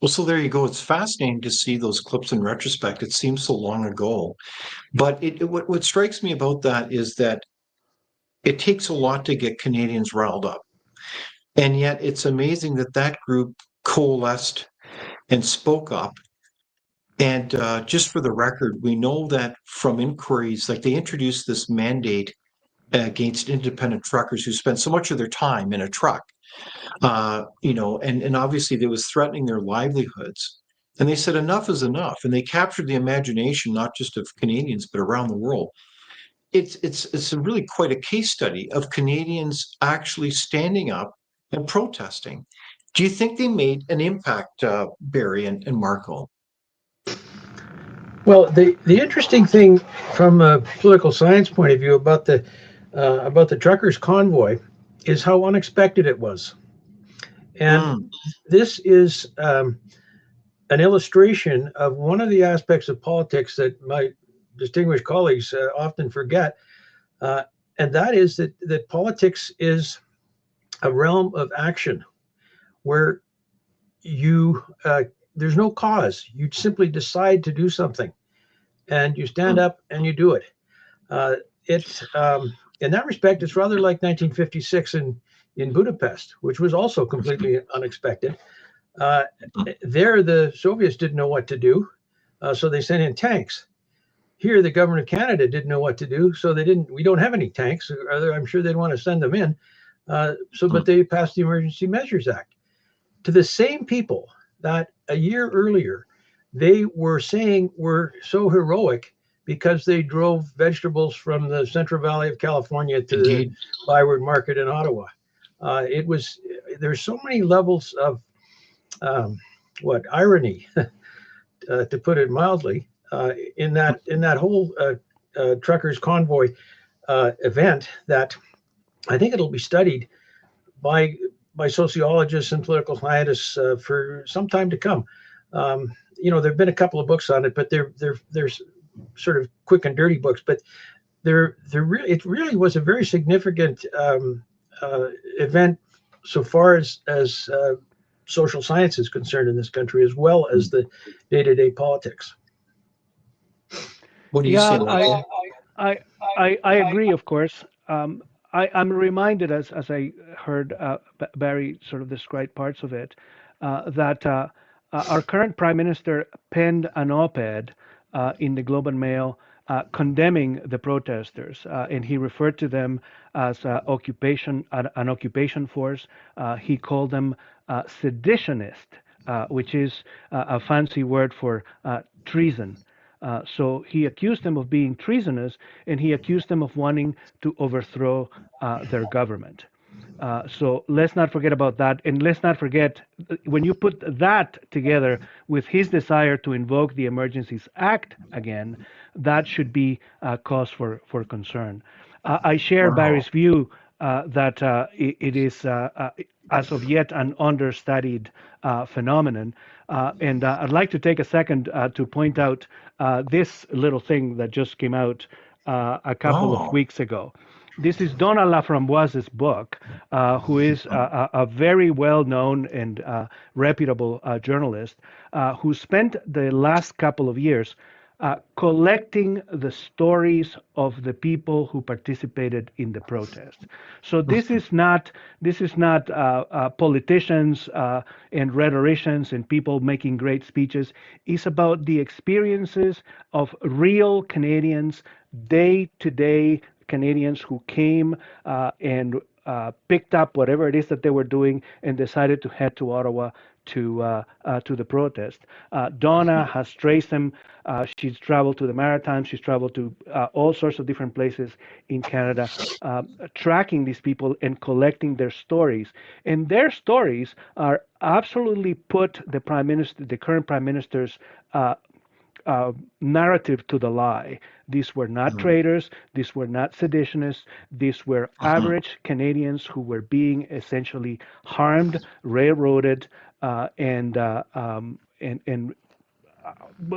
Well, so there you go. It's fascinating to see those clips in retrospect. It seems so long ago. But what strikes me about that is that it takes a lot to get Canadians riled up. And yet it's amazing that that group coalesced and spoke up. And just for the record, we know that from inquiries, like they introduced this mandate against independent truckers who spend so much of their time in a truck, and obviously they was threatening their livelihoods. And they said enough is enough. And they captured the imagination, not just of Canadians, but around the world. It's really quite a case study of Canadians actually standing up and protesting. Do you think they made an impact, Barry and Marco? Well, the interesting thing from a political science point of view about the truckers' convoy is how unexpected it was, and this is an illustration of one of the aspects of politics that my distinguished colleagues often forget, and that is that politics is a realm of action where you there's no cause. You simply decide to do something, and you stand up and you do it. It's in that respect, it's rather like 1956 in Budapest, which was also completely unexpected. There, the Soviets didn't know what to do, so they sent in tanks. Here, the government of Canada didn't know what to do, so they didn't. We don't have any tanks. I'm sure they'd want to send them in. But they passed the Emergency Measures Act to the same people that a year earlier they were saying were so heroic because they drove vegetables from the Central Valley of California to the Byward Market in Ottawa. There's so many levels of irony, to put it mildly, in that whole truckers convoy event that I think it'll be studied by sociologists and political scientists for some time to come. There've been a couple of books on it, but they're sort of quick and dirty books. But it really was a very significant event so far as social science is concerned in this country, as well as the day-to-day politics. What do you say, Michael? I agree, of course. I'm reminded, as I heard Barry sort of describe parts of it, that our current Prime Minister penned an op-ed in the Globe and Mail condemning the protesters, and he referred to them as an occupation force. He called them seditionist, which is a fancy word for treason. So he accused them of being treasonous, and he accused them of wanting to overthrow their government. So let's not forget about that. And let's not forget, when you put that together with his desire to invoke the Emergencies Act again, that should be a cause for concern. I share Barry's view that it is, as of yet, an understudied phenomenon. And I'd like to take a second to point out this little thing that just came out a couple of weeks ago. This is Donna Laframboise's book, who is a very well-known and reputable journalist who spent the last couple of years collecting the stories of the people who participated in the protest. So this is not politicians and rhetoricians and people making great speeches. It's about the experiences of real Canadians, day-to-day Canadians who came and picked up whatever it is that they were doing and decided to head to Ottawa to the protest. Donna has traced them. She's traveled to the Maritimes. She's traveled to all sorts of different places in Canada, tracking these people and collecting their stories. And their stories are absolutely put the current Prime Minister's narrative to the lie. These were not traitors. These were not seditionists. These were average Canadians who were being essentially harmed, railroaded, and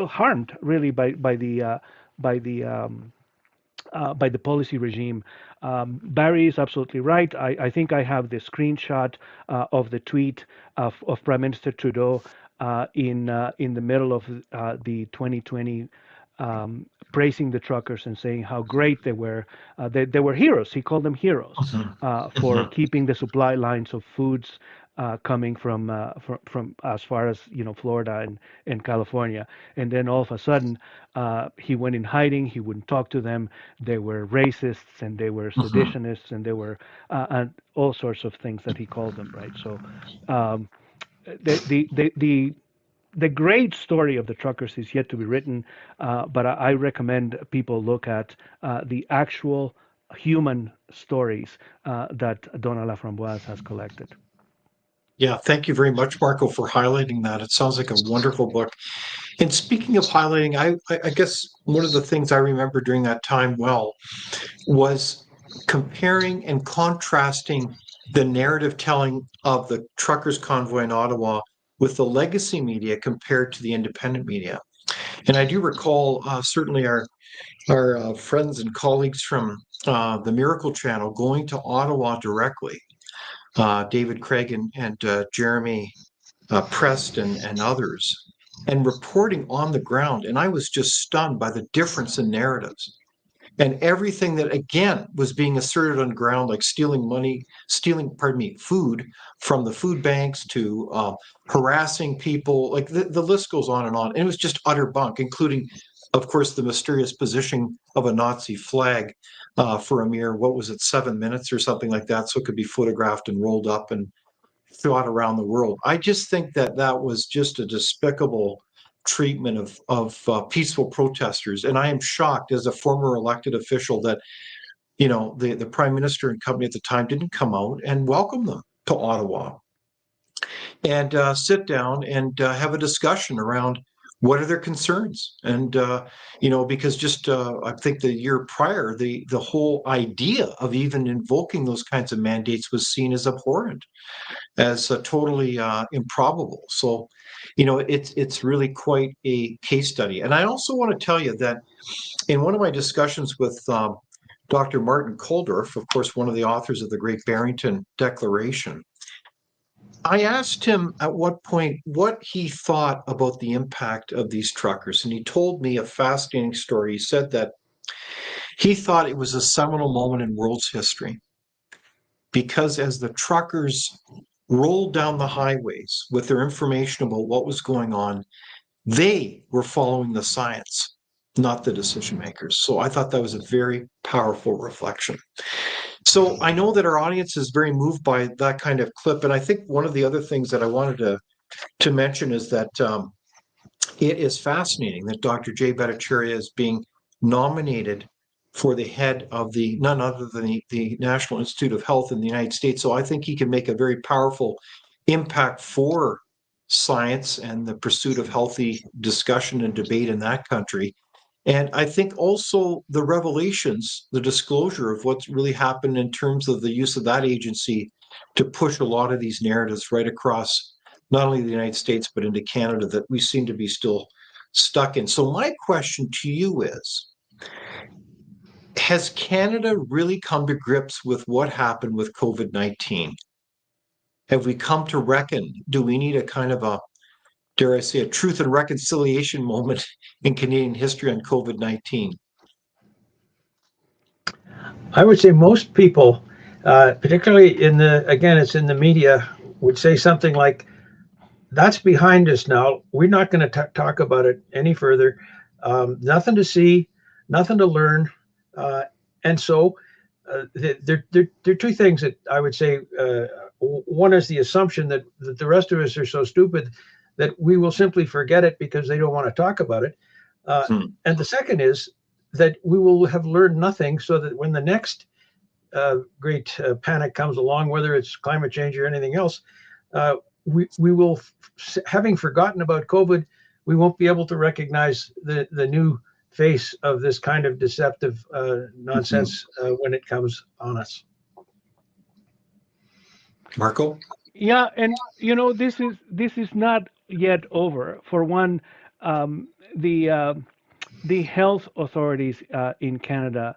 harmed really by the policy regime. Barry is absolutely right. I think I have the screenshot of the tweet of Prime Minister Trudeau in the middle of the 2020, praising the truckers and saying how great they were. They were heroes. He called them heroes Mhm. for Mhm. keeping the supply lines of foods coming from as far as Florida and California. And then all of a sudden, he went in hiding. He wouldn't talk to them. They were racists and they were Mhm. seditionists and they were and all sorts of things that he called them. Right. So um, the great story of the truckers is yet to be written, but I recommend people look at the actual human stories that Donna Laframboise has collected. Yeah, thank you very much, Marco, for highlighting that. It sounds like a wonderful book. And speaking of highlighting, I guess one of the things I remember during that time well was comparing and contrasting the narrative telling of the truckers' convoy in Ottawa with the legacy media compared to the independent media. And I do recall certainly our friends and colleagues from the Miracle Channel going to Ottawa directly, David Craig and Jeremy Preston and others, and reporting on the ground. And I was just stunned by the difference in narratives and everything that again was being asserted on the ground, like stealing money, pardon me, food from the food banks to harassing people. Like the list goes on and on. And it was just utter bunk, including, of course, the mysterious positioning of a Nazi flag for a mere, what was it, 7 minutes or something like that, so it could be photographed and rolled up and thought around the world. I just think that that was just a despicable treatment of peaceful protesters, and I am shocked as a former elected official that the prime minister and company at the time didn't come out and welcome them to Ottawa and sit down and have a discussion around what are their concerns. And because just I think the year prior, the whole idea of even invoking those kinds of mandates was seen as abhorrent, as totally improbable. So, it's really quite a case study. And I also want to tell you that in one of my discussions with Dr. Martin Kulldorff, of course, one of the authors of the Great Barrington Declaration, I asked him at what point what he thought about the impact of these truckers. And he told me a fascinating story. He said that he thought it was a seminal moment in world's history because as the truckers rolled down the highways with their information about what was going on, they were following the science, not the decision makers. So I thought that was a very powerful reflection. So I know that our audience is very moved by that kind of clip. And I think one of the other things that I wanted to mention is that it is fascinating that Dr. Jay Bhattacharya is being nominated for the head of none other than the National Institute of Health in the United States. So I think he can make a very powerful impact for science and the pursuit of healthy discussion and debate in that country. And I think also the revelations, the disclosure of what's really happened in terms of the use of that agency to push a lot of these narratives right across not only the United States, but into Canada that we seem to be still stuck in. So my question to you is, has Canada really come to grips with what happened with COVID-19? Have we come to reckon? Do we need a kind of a, dare I say, a truth and reconciliation moment in Canadian history on COVID-19? I would say most people, particularly it's in the media, would say something like, that's behind us now. We're not going to talk about it any further. Nothing to see, nothing to learn. And so there are two things that I would say. One is the assumption that the rest of us are so stupid that we will simply forget it because they don't want to talk about it. And the second is that we will have learned nothing, so that when the next great panic comes along, whether it's climate change or anything else, we will, having forgotten about COVID, we won't be able to recognize the new face of this kind of deceptive nonsense when it comes on us. Marco? Yeah, and this is not yet over. For one, the health authorities in Canada,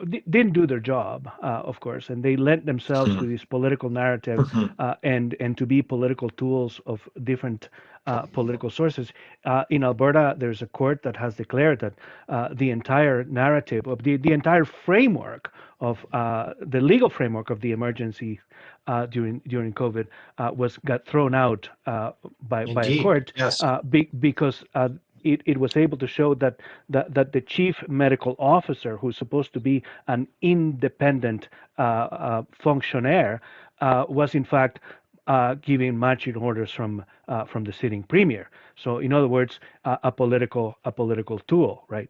didn't do their job, of course, and they lent themselves to this political narrative and to be political tools of different political sources. In Alberta, there's a court that has declared that the entire narrative of the entire framework of the legal framework of the emergency during COVID got thrown out by a Indeed. court Yes. because it was able to show that the chief medical officer, who's supposed to be an independent functionaire, was in fact giving marching orders from the sitting premier. So, in other words, a political tool, right?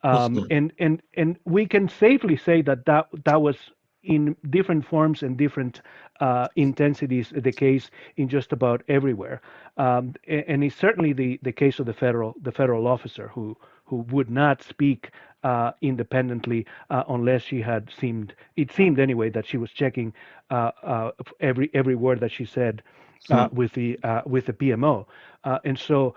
And we can safely say that was in different forms and different intensities the case in just about everywhere, and it's certainly the case of the federal officer who would not speak independently unless she had it seemed anyway that she was checking every word that she said with the PMO, and so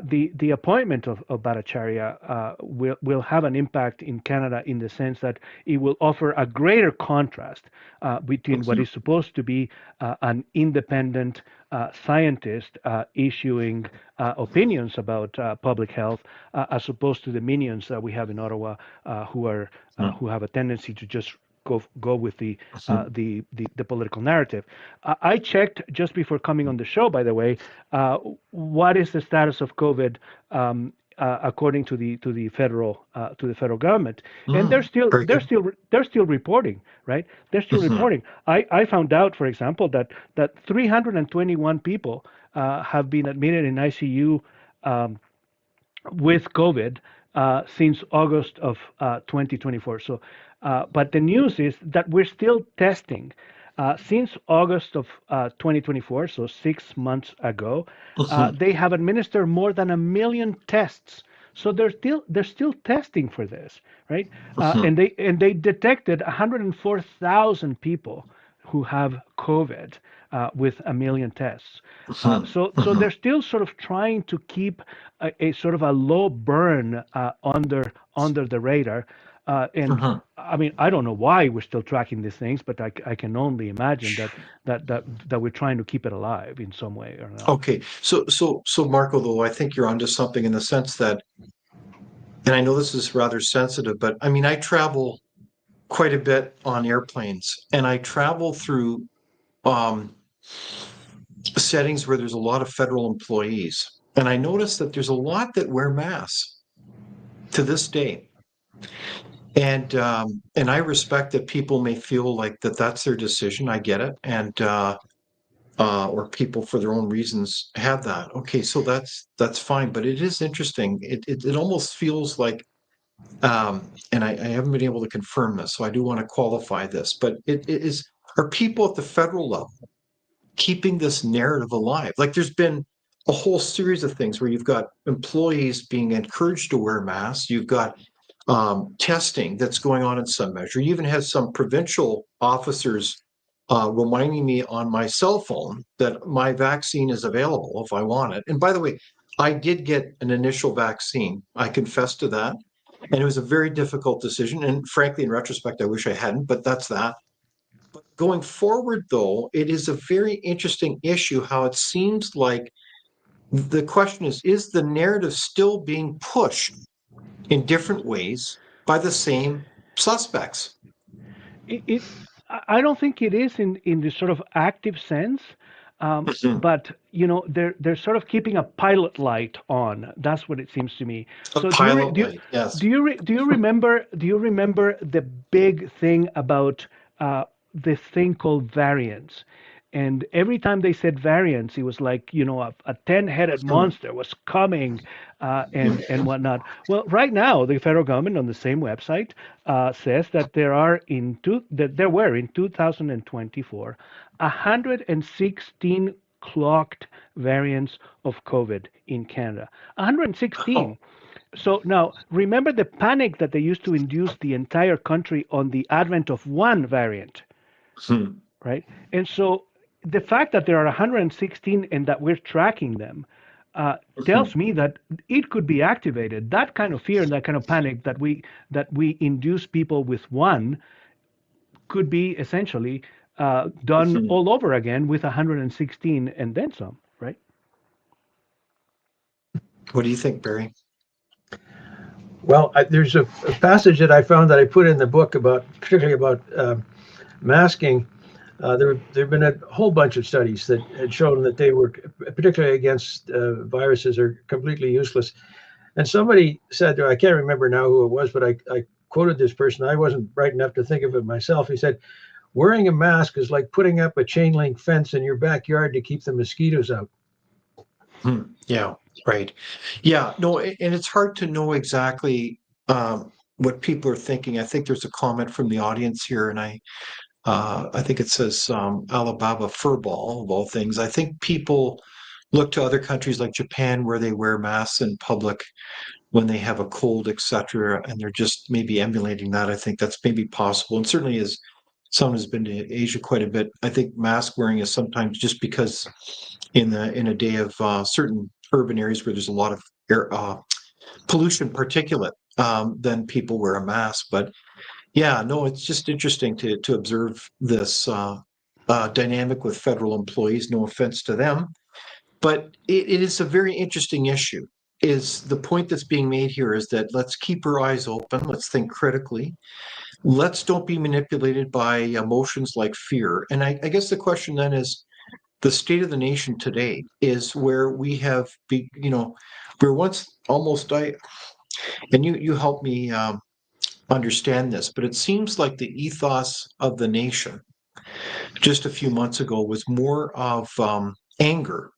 the appointment of Bhattacharya will have an impact in Canada in the sense that it will offer a greater contrast between what is supposed to be an independent scientist issuing opinions about public health, as opposed to the minions that we have in Ottawa, who have a tendency to just go with the political narrative. I checked just before coming on the show, by the way, what is the status of COVID according to the federal government, and they're still reporting, right? They're still reporting. I found out, for example, that 321 people have been admitted in ICU with COVID since August of 2024. So, but the news is that we're still testing. Since August of 2024, so 6 months ago, they have administered more than 1 million tests. So they're still testing for this, right? And they detected 104,000 people who have COVID with 1 million tests. So they're still sort of trying to keep a sort of a low burn under the radar. And I mean, I don't know why we're still tracking these things, but I can only imagine that we're trying to keep it alive in some way or another. Okay, so Marco, though, I think you're onto something in the sense that, and I know this is rather sensitive, but I mean, I travel quite a bit on airplanes, and I travel through settings where there's a lot of federal employees, and I notice that there's a lot that wear masks to this day. And I respect that people may feel like that's their decision. I get it, and or people for their own reasons have that. Okay, so that's fine. But it is interesting. It almost feels like, and I haven't been able to confirm this, so I do want to qualify this. But are people at the federal level keeping this narrative alive? Like, there's been a whole series of things where you've got employees being encouraged to wear masks. You've got testing that's going on in some measure. You even had some provincial officers reminding me on my cell phone that my vaccine is available if I want it. And by the way, I did get an initial vaccine. I confess to that. And it was a very difficult decision. And frankly, in retrospect, I wish I hadn't, but that's that. But going forward, though, it is a very interesting issue how it seems like the question is the narrative still being pushed in different ways by the same suspects? I don't think it is in the sort of active sense, but they're sort of keeping a pilot light on. That's what it seems to me. So yes. Do you remember the big thing about this thing called variants? And every time they said variants, it was like, a 10-headed monster was coming and whatnot. Well, right now, the federal government on the same website says that there were in 2024 116 clocked variants of COVID in Canada. 116. Oh. So now, remember the panic that they used to induce the entire country on the advent of one variant, right? And so the fact that there are 116 and that we're tracking them tells me that it could be activated. That kind of fear and that kind of panic that we induce people with one could be essentially done all over again with 116 and then some, right? What do you think, Barry? Well, there's a passage that I found that I put in the book about, particularly about masking. There have been a whole bunch of studies that had shown that they were, particularly against viruses, are completely useless. And somebody said, I can't remember now who it was, but I quoted this person. I wasn't bright enough to think of it myself. He said, wearing a mask is like putting up a chain link fence in your backyard to keep the mosquitoes out. Yeah, right. Yeah, no, and it's hard to know exactly what people are thinking. I think there's a comment from the audience here, and I think it says Alabama furball of all things. I think people look to other countries like Japan where they wear masks in public when they have a cold, etc., and they're just maybe emulating that. I think that's maybe possible, and certainly as someone who's been to Asia quite a bit, I think mask wearing is sometimes just because in a day of certain urban areas where there's a lot of air pollution particulate, then people wear a mask. But yeah, no, it's just interesting to observe this dynamic with federal employees. No offense to them, but it is a very interesting issue. Is the point that's being made here is that let's keep our eyes open, let's think critically, let's don't be manipulated by emotions like fear. And I guess the question then is, the state of the nation today is where we have, we're once almost, and you help me understand this, but it seems like the ethos of the nation just a few months ago was more of anger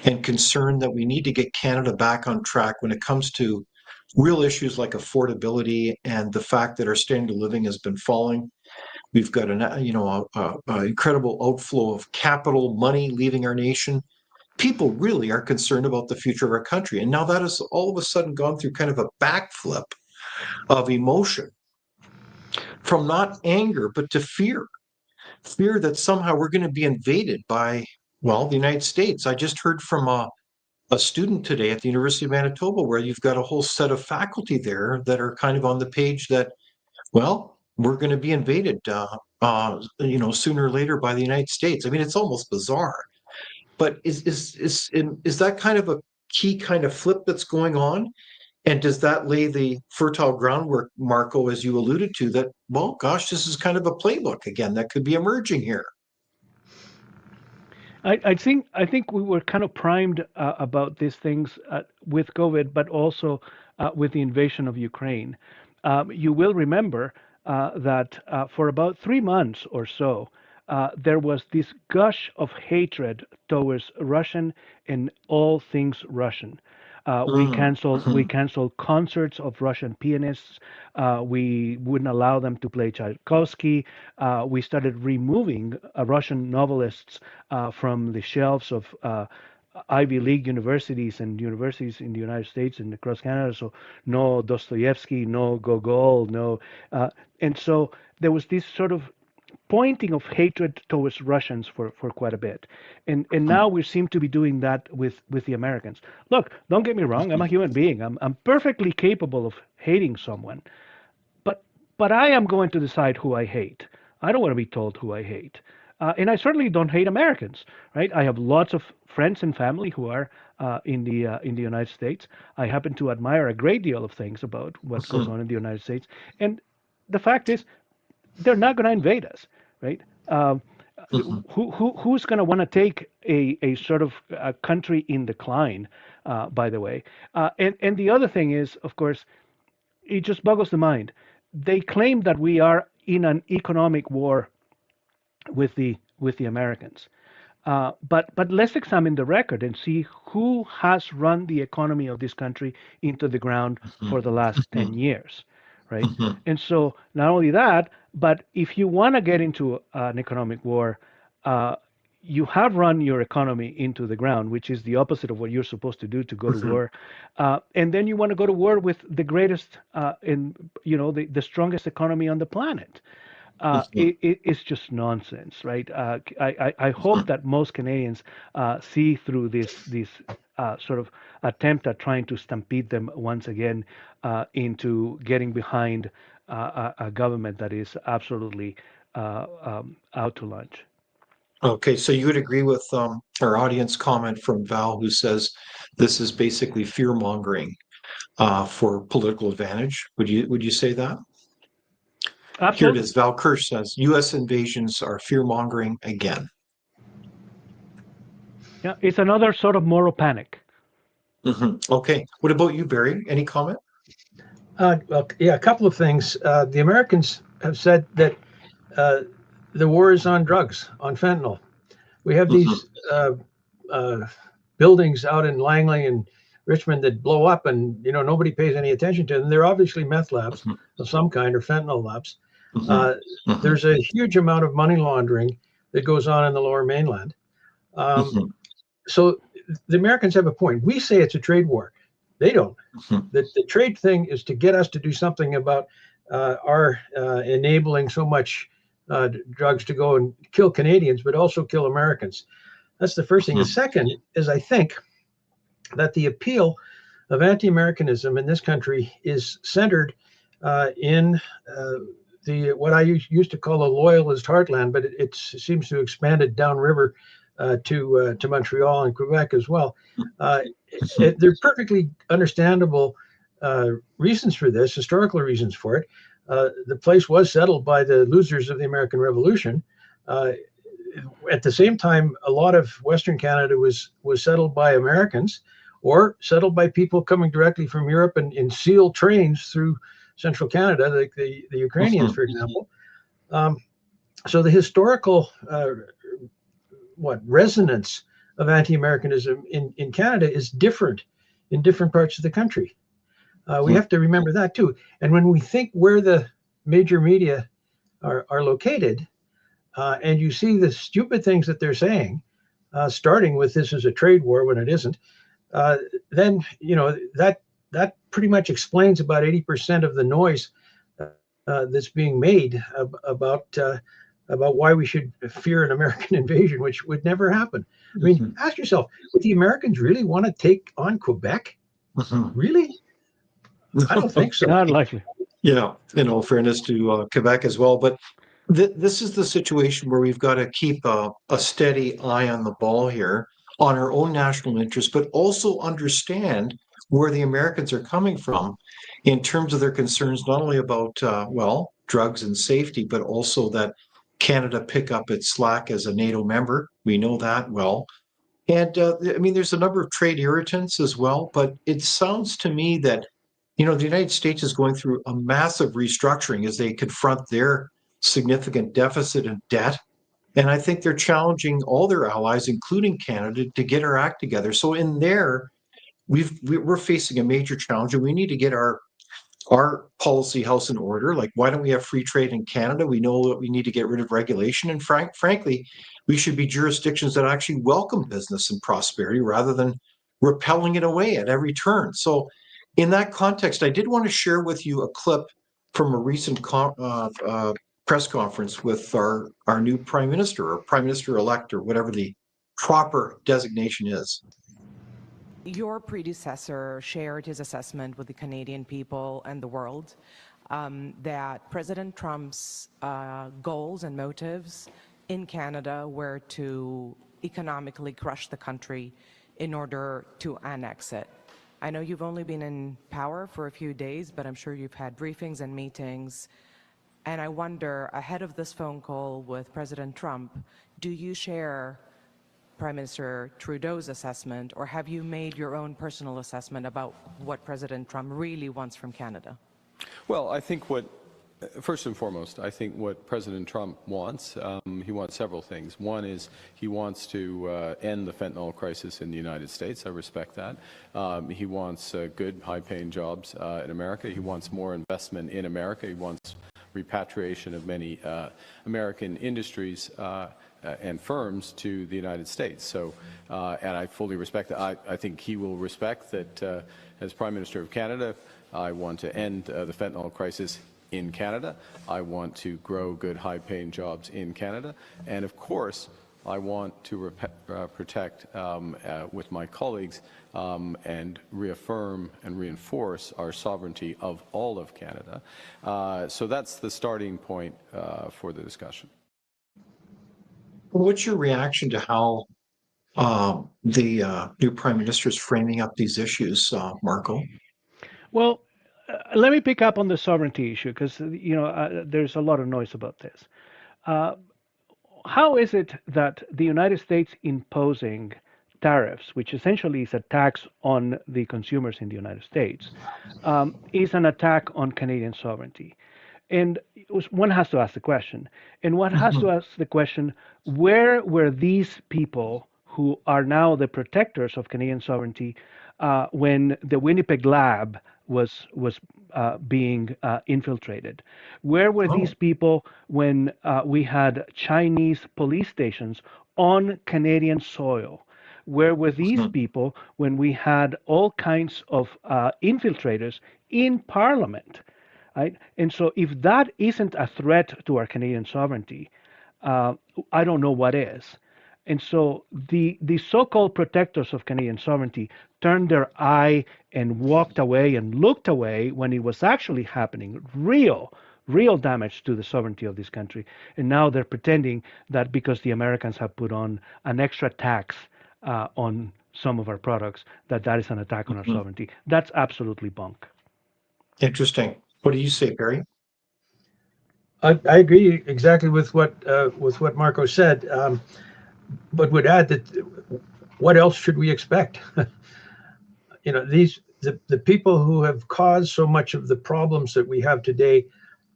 and concern that we need to get Canada back on track when it comes to real issues like affordability and the fact that our standard of living has been falling. We've got an incredible outflow of capital money leaving our nation. People really are concerned about the future of our country. And now that has all of a sudden gone through kind of a backflip of emotion from not anger, but to fear. Fear that somehow we're going to be invaded by, well, the United States. I just heard from a student today at the University of Manitoba where you've got a whole set of faculty there that are kind of on the page that, well, we're going to be invaded, sooner or later by the United States. I mean, it's almost bizarre. But is that kind of a key kind of flip that's going on? And does that lay the fertile groundwork, Marco, as you alluded to, that, well, gosh, this is kind of a playbook again that could be emerging here? I think we were kind of primed about these things with COVID, but also with the invasion of Ukraine. You will remember that for about 3 months or so, there was this gush of hatred towards Russian and all things Russian. We canceled concerts of Russian pianists. We wouldn't allow them to play Tchaikovsky. We started removing Russian novelists from the shelves of Ivy League universities and universities in the United States and across Canada. So no Dostoevsky, no Gogol, no, and so there was this sort of pointing of hatred towards Russians for quite a bit. And now we seem to be doing that with the Americans. Look, don't get me wrong, I'm a human being. I'm perfectly capable of hating someone. But I am going to decide who I hate. I don't want to be told who I hate. And I certainly don't hate Americans, right? I have lots of friends and family who are in the United States. I happen to admire a great deal of things about what goes on in the United States. And the fact is, they're not going to invade us, right? Who's going to want to take a sort of a country in decline, by the way? And the other thing is, of course, it just boggles the mind. They claim that we are in an economic war with the Americans. But let's examine the record and see who has run the economy of this country into the ground for the last 10 years, right? And so not only that, but if you want to get into an economic war, you have run your economy into the ground, which is the opposite of what you're supposed to do to go to war. And then you want to go to war with the greatest the strongest economy on the planet. It's just nonsense, right? I hope that most Canadians see through this sort of attempt at trying to stampede them once again into getting behind a government that is absolutely out to lunch. Okay, so you would agree with our audience comment from Val, who says this is basically fear mongering for political advantage. Would you say that? Absolutely. Here it is. Val Kirsch says U.S. invasions are fear mongering again. Yeah, it's another sort of moral panic. Okay. What about you, Barry? Any comment? Well, yeah, a couple of things. The Americans have said that the war is on drugs, on fentanyl. We have these buildings out in Langley and Richmond that blow up, and nobody pays any attention to them. They're obviously meth labs of some kind or fentanyl labs. There's a huge amount of money laundering that goes on in the Lower Mainland. So the Americans have a point. We say it's a trade war. They don't. The trade thing is to get us to do something about our enabling so much drugs to go and kill Canadians, but also kill Americans. That's the first thing. The second is, I think, that the appeal of anti-Americanism in this country is centered in the what I used to call a loyalist heartland, but it seems to have expanded downriver to Montreal and Quebec as well. There are perfectly understandable reasons for this, historical reasons for it. The place was settled by the losers of the American Revolution. At the same time, a lot of Western Canada was settled by Americans or settled by people coming directly from Europe and in sealed trains through central Canada, like the Ukrainians, for example. So the historical resonance of anti-Americanism in Canada is different in different parts of the country. We have to remember that too. And when we think where the major media are located, and you see the stupid things that they're saying, starting with this is a trade war when it isn't, then that pretty much explains about 80% of the noise that's being made about why we should fear an American invasion, which would never happen. I mean, ask yourself, would the Americans really want to take on Quebec? Really? I don't think so. Not likely. Yeah, in all fairness to Quebec as well. But this is the situation where we've got to keep a steady eye on the ball here, on our own national interest, but also understand where the Americans are coming from in terms of their concerns, not only about, drugs and safety, but also that Canada pick up its slack as a NATO member. We know that well. And there's a number of trade irritants as well, but it sounds to me that, the United States is going through a massive restructuring as they confront their significant deficit and debt. And I think they're challenging all their allies, including Canada, to get our act together. So in there, we're facing a major challenge, and we need to get our policy house in order. Like, why don't we have free trade in Canada? We know that we need to get rid of regulation. And frankly, we should be jurisdictions that actually welcome business and prosperity rather than repelling it away at every turn. So in that context, I did want to share with you a clip from a recent press conference with our new Prime Minister, or Prime Minister-elect, or whatever the proper designation is. Your predecessor shared his assessment with the Canadian people and the world that President Trump's goals and motives in Canada were to economically crush the country in order to annex it. I know you've only been in power for a few days, but I'm sure you've had briefings and meetings. And I wonder, ahead of this phone call with President Trump, do you share Prime Minister Trudeau's assessment, or have you made your own personal assessment about what President Trump really wants from Canada? Well, I think first and foremost, I think what President Trump wants, he wants several things. One is he wants to end the fentanyl crisis in the United States. I respect that. He wants good, high-paying jobs in America. He wants more investment in America. He wants repatriation of many American industries and firms to the United States. So, and I fully respect that. I think he will respect that as Prime Minister of Canada, I want to end the fentanyl crisis in Canada. I want to grow good, high-paying jobs in Canada. And of course, I want to protect with my colleagues and reaffirm and reinforce our sovereignty of all of Canada. So that's the starting point for the discussion. What's your reaction to how the new Prime Minister is framing up these issues, Marco? Well, let me pick up on the sovereignty issue because there's a lot of noise about this. How is it that the United States imposing tariffs, which essentially is a tax on the consumers in the United States, is an attack on Canadian sovereignty? And one has to ask the question. And one has to ask the question, where were these people who are now the protectors of Canadian sovereignty when the Winnipeg lab was being infiltrated? Where were these people when we had Chinese police stations on Canadian soil? Where were these people when we had all kinds of infiltrators in Parliament? Right? And so if that isn't a threat to our Canadian sovereignty, I don't know what is. And so the so-called protectors of Canadian sovereignty turned their eye and walked away and looked away when it was actually happening, real damage to the sovereignty of this country. And now they're pretending that because the Americans have put on an extra tax on some of our products, that is an attack on our sovereignty. That's absolutely bunk. Interesting. What do you say, Barry? I agree exactly with what Marco said, but would add that what else should we expect? The people who have caused so much of the problems that we have today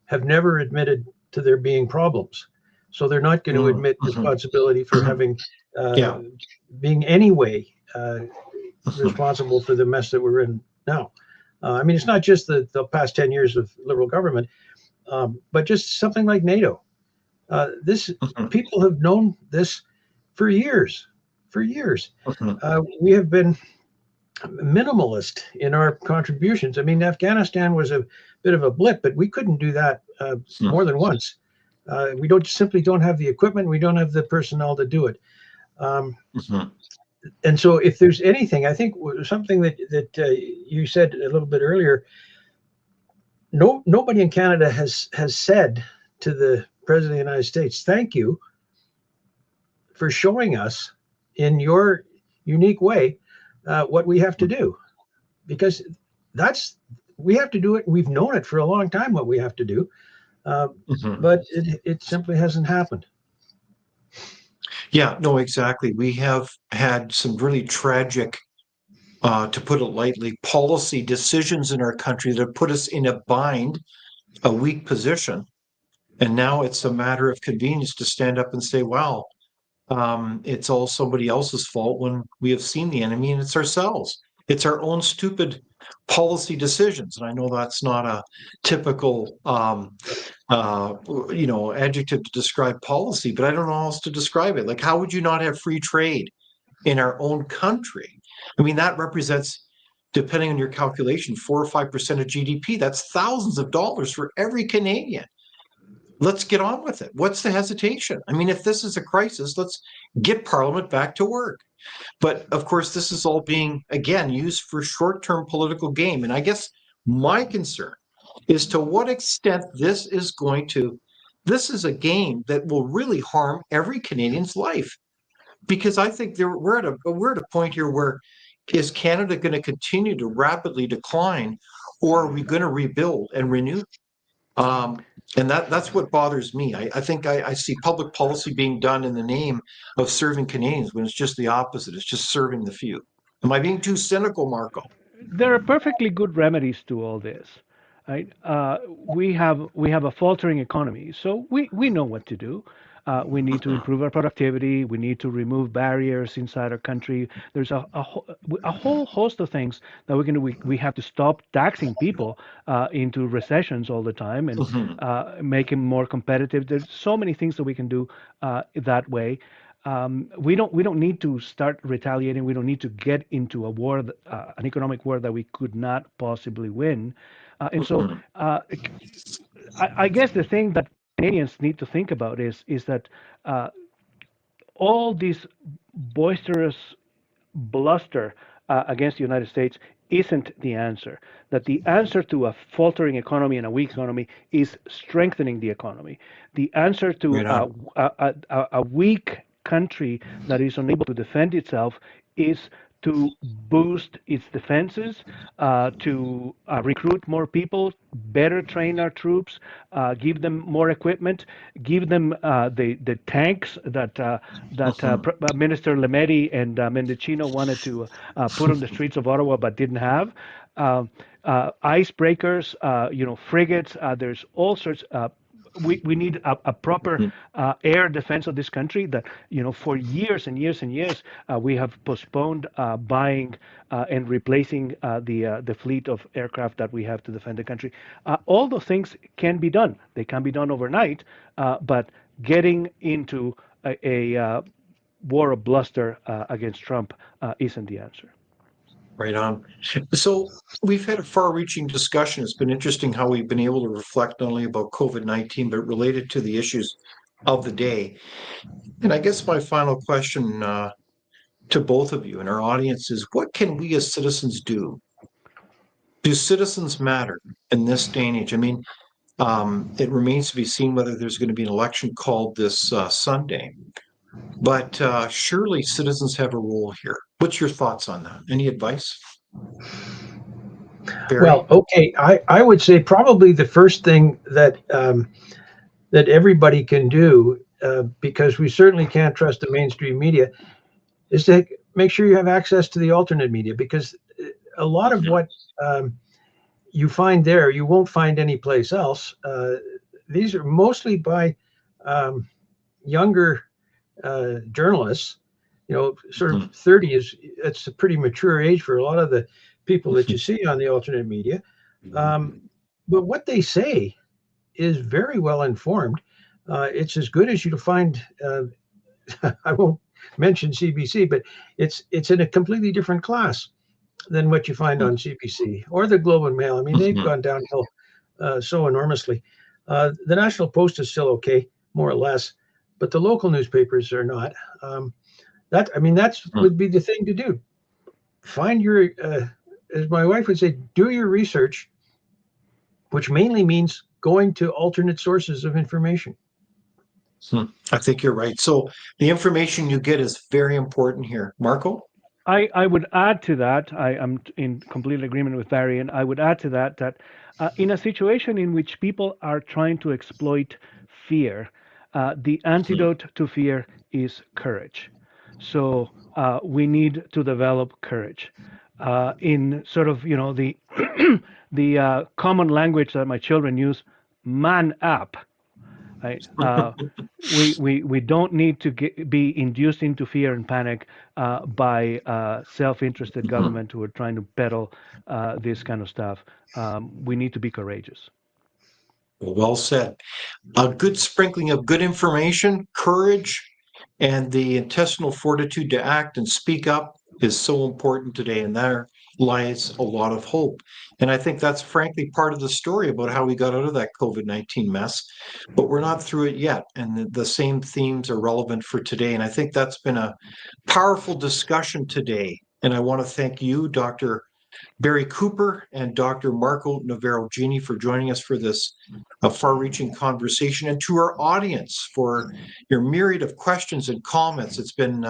have never admitted to there being problems, so they're not going to admit responsibility for having being anyway responsible for the mess that we're in now. I mean, it's not just the past 10 years of Liberal government, but just something like NATO. People have known this for years. We have been minimalist in our contributions. I mean, Afghanistan was a bit of a blip, but we couldn't do that more than once. We simply don't have the equipment. We don't have the personnel to do it. And so if there's anything, I think something that you said a little bit earlier, nobody in Canada has said to the President of the United States, thank you for showing us in your unique way what we have to do, because we have to do it. We've known it for a long time what we have to do, but it simply hasn't happened. Yeah, no, exactly. We have had some really tragic, to put it lightly, policy decisions in our country that have put us in a bind, a weak position. And now it's a matter of convenience to stand up and say, wow, it's all somebody else's fault when we have seen the enemy, and it's ourselves. It's our own stupid policy decisions. And I know that's not a typical adjective to describe policy, but I don't know how else to describe it. Like, how would you not have free trade in our own country? I mean, that represents, depending on your calculation, 4 or 5% of GDP. That's thousands of dollars for every Canadian. Let's get on with it. What's the hesitation? I mean, if this is a crisis, let's get Parliament back to work. But of course, this is all being, again, used for short-term political game. And I guess my concern is to what extent this is a game that will really harm every Canadian's life. Because I think we're at a point here where, is Canada going to continue to rapidly decline, or are we going to rebuild and renew? And that's what bothers me. I think I see public policy being done in the name of serving Canadians when it's just the opposite. It's just serving the few. Am I being too cynical, Marco? There are perfectly good remedies to all this. Right? We have a faltering economy, so we know what to do. We need to improve our productivity. We need to remove barriers inside our country. There's a whole host of things that we can do. We have to stop taxing people into recessions all the time and make them more competitive. There's so many things that we can do that way. We don't need to start retaliating. We don't need to get into a war, an economic war that we could not possibly win. And so I guess the thing that Canadians need to think about is that all this boisterous bluster against the United States isn't the answer. That the answer to a faltering economy and a weak economy is strengthening the economy. The answer to Right on. a weak country that is unable to defend itself is to boost its defenses, to recruit more people, better train our troops, give them more equipment, give them the tanks that Minister Lemedi and Mendicino wanted to put on the streets of Ottawa but didn't have. Icebreakers, frigates. There's all sorts. We need a proper air defense of this country that, for years and years and years, we have postponed buying and replacing the fleet of aircraft that we have to defend the country. All those things can be done. They can be done overnight, but getting into a war of bluster against Trump isn't the answer. Right on. So we've had a far-reaching discussion. It's been interesting how we've been able to reflect not only about COVID-19, but related to the issues of the day. And I guess my final question to both of you and our audience is, what can we as citizens do? Do citizens matter in this day and age? I mean, it remains to be seen whether there's going to be an election called this Sunday. But surely citizens have a role here. What's your thoughts on that? Any advice? Barry? Well, okay, I would say probably the first thing that that everybody can do, because we certainly can't trust the mainstream media, is to make sure you have access to the alternate media, because a lot of what you find there, you won't find anyplace else. These are mostly by younger journalists. Sort of 30 it's a pretty mature age for a lot of the people that you see on the alternate media. But what they say is very well informed. It's as good as you'll find. I won't mention CBC, but it's in a completely different class than what you find on CBC or the Globe and Mail. I mean, they've gone downhill so enormously. The National Post is still okay, more or less, but the local newspapers are not. That would be the thing to do. Find your, as my wife would say, do your research, which mainly means going to alternate sources of information. I think you're right. So the information you get is very important here. Marco? I would add to that, I am in complete agreement with Barry, and I would add to that in a situation in which people are trying to exploit fear, the antidote to fear is courage. So we need to develop courage in sort of, the the common language that my children use, man up. Right? We don't need to be induced into fear and panic by self-interested government who are trying to peddle this kind of stuff. We need to be courageous. Well said. A good sprinkling of good information, courage, and the intestinal fortitude to act and speak up is so important today. And there lies a lot of hope. And I think that's frankly part of the story about how we got out of that COVID-19 mess. But we're not through it yet. And the same themes are relevant for today. And I think that's been a powerful discussion today. And I want to thank you, Dr. Barry Cooper and Dr. Marco Navarro-Genie, for joining us for this far-reaching conversation, and to our audience for your myriad of questions and comments. It's been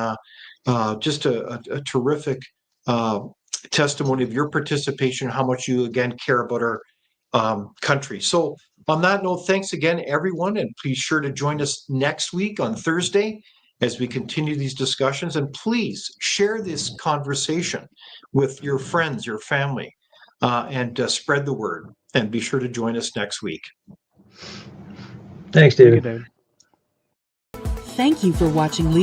just a terrific testimony of your participation, how much you again care about our country. So on that note, thanks again, everyone, and please sure to join us next week on Thursday as we continue these discussions. And please share this conversation with your friends, your family, and spread the word. And be sure to join us next week. Thanks, David. Thank you, David. Thank you for watching Leader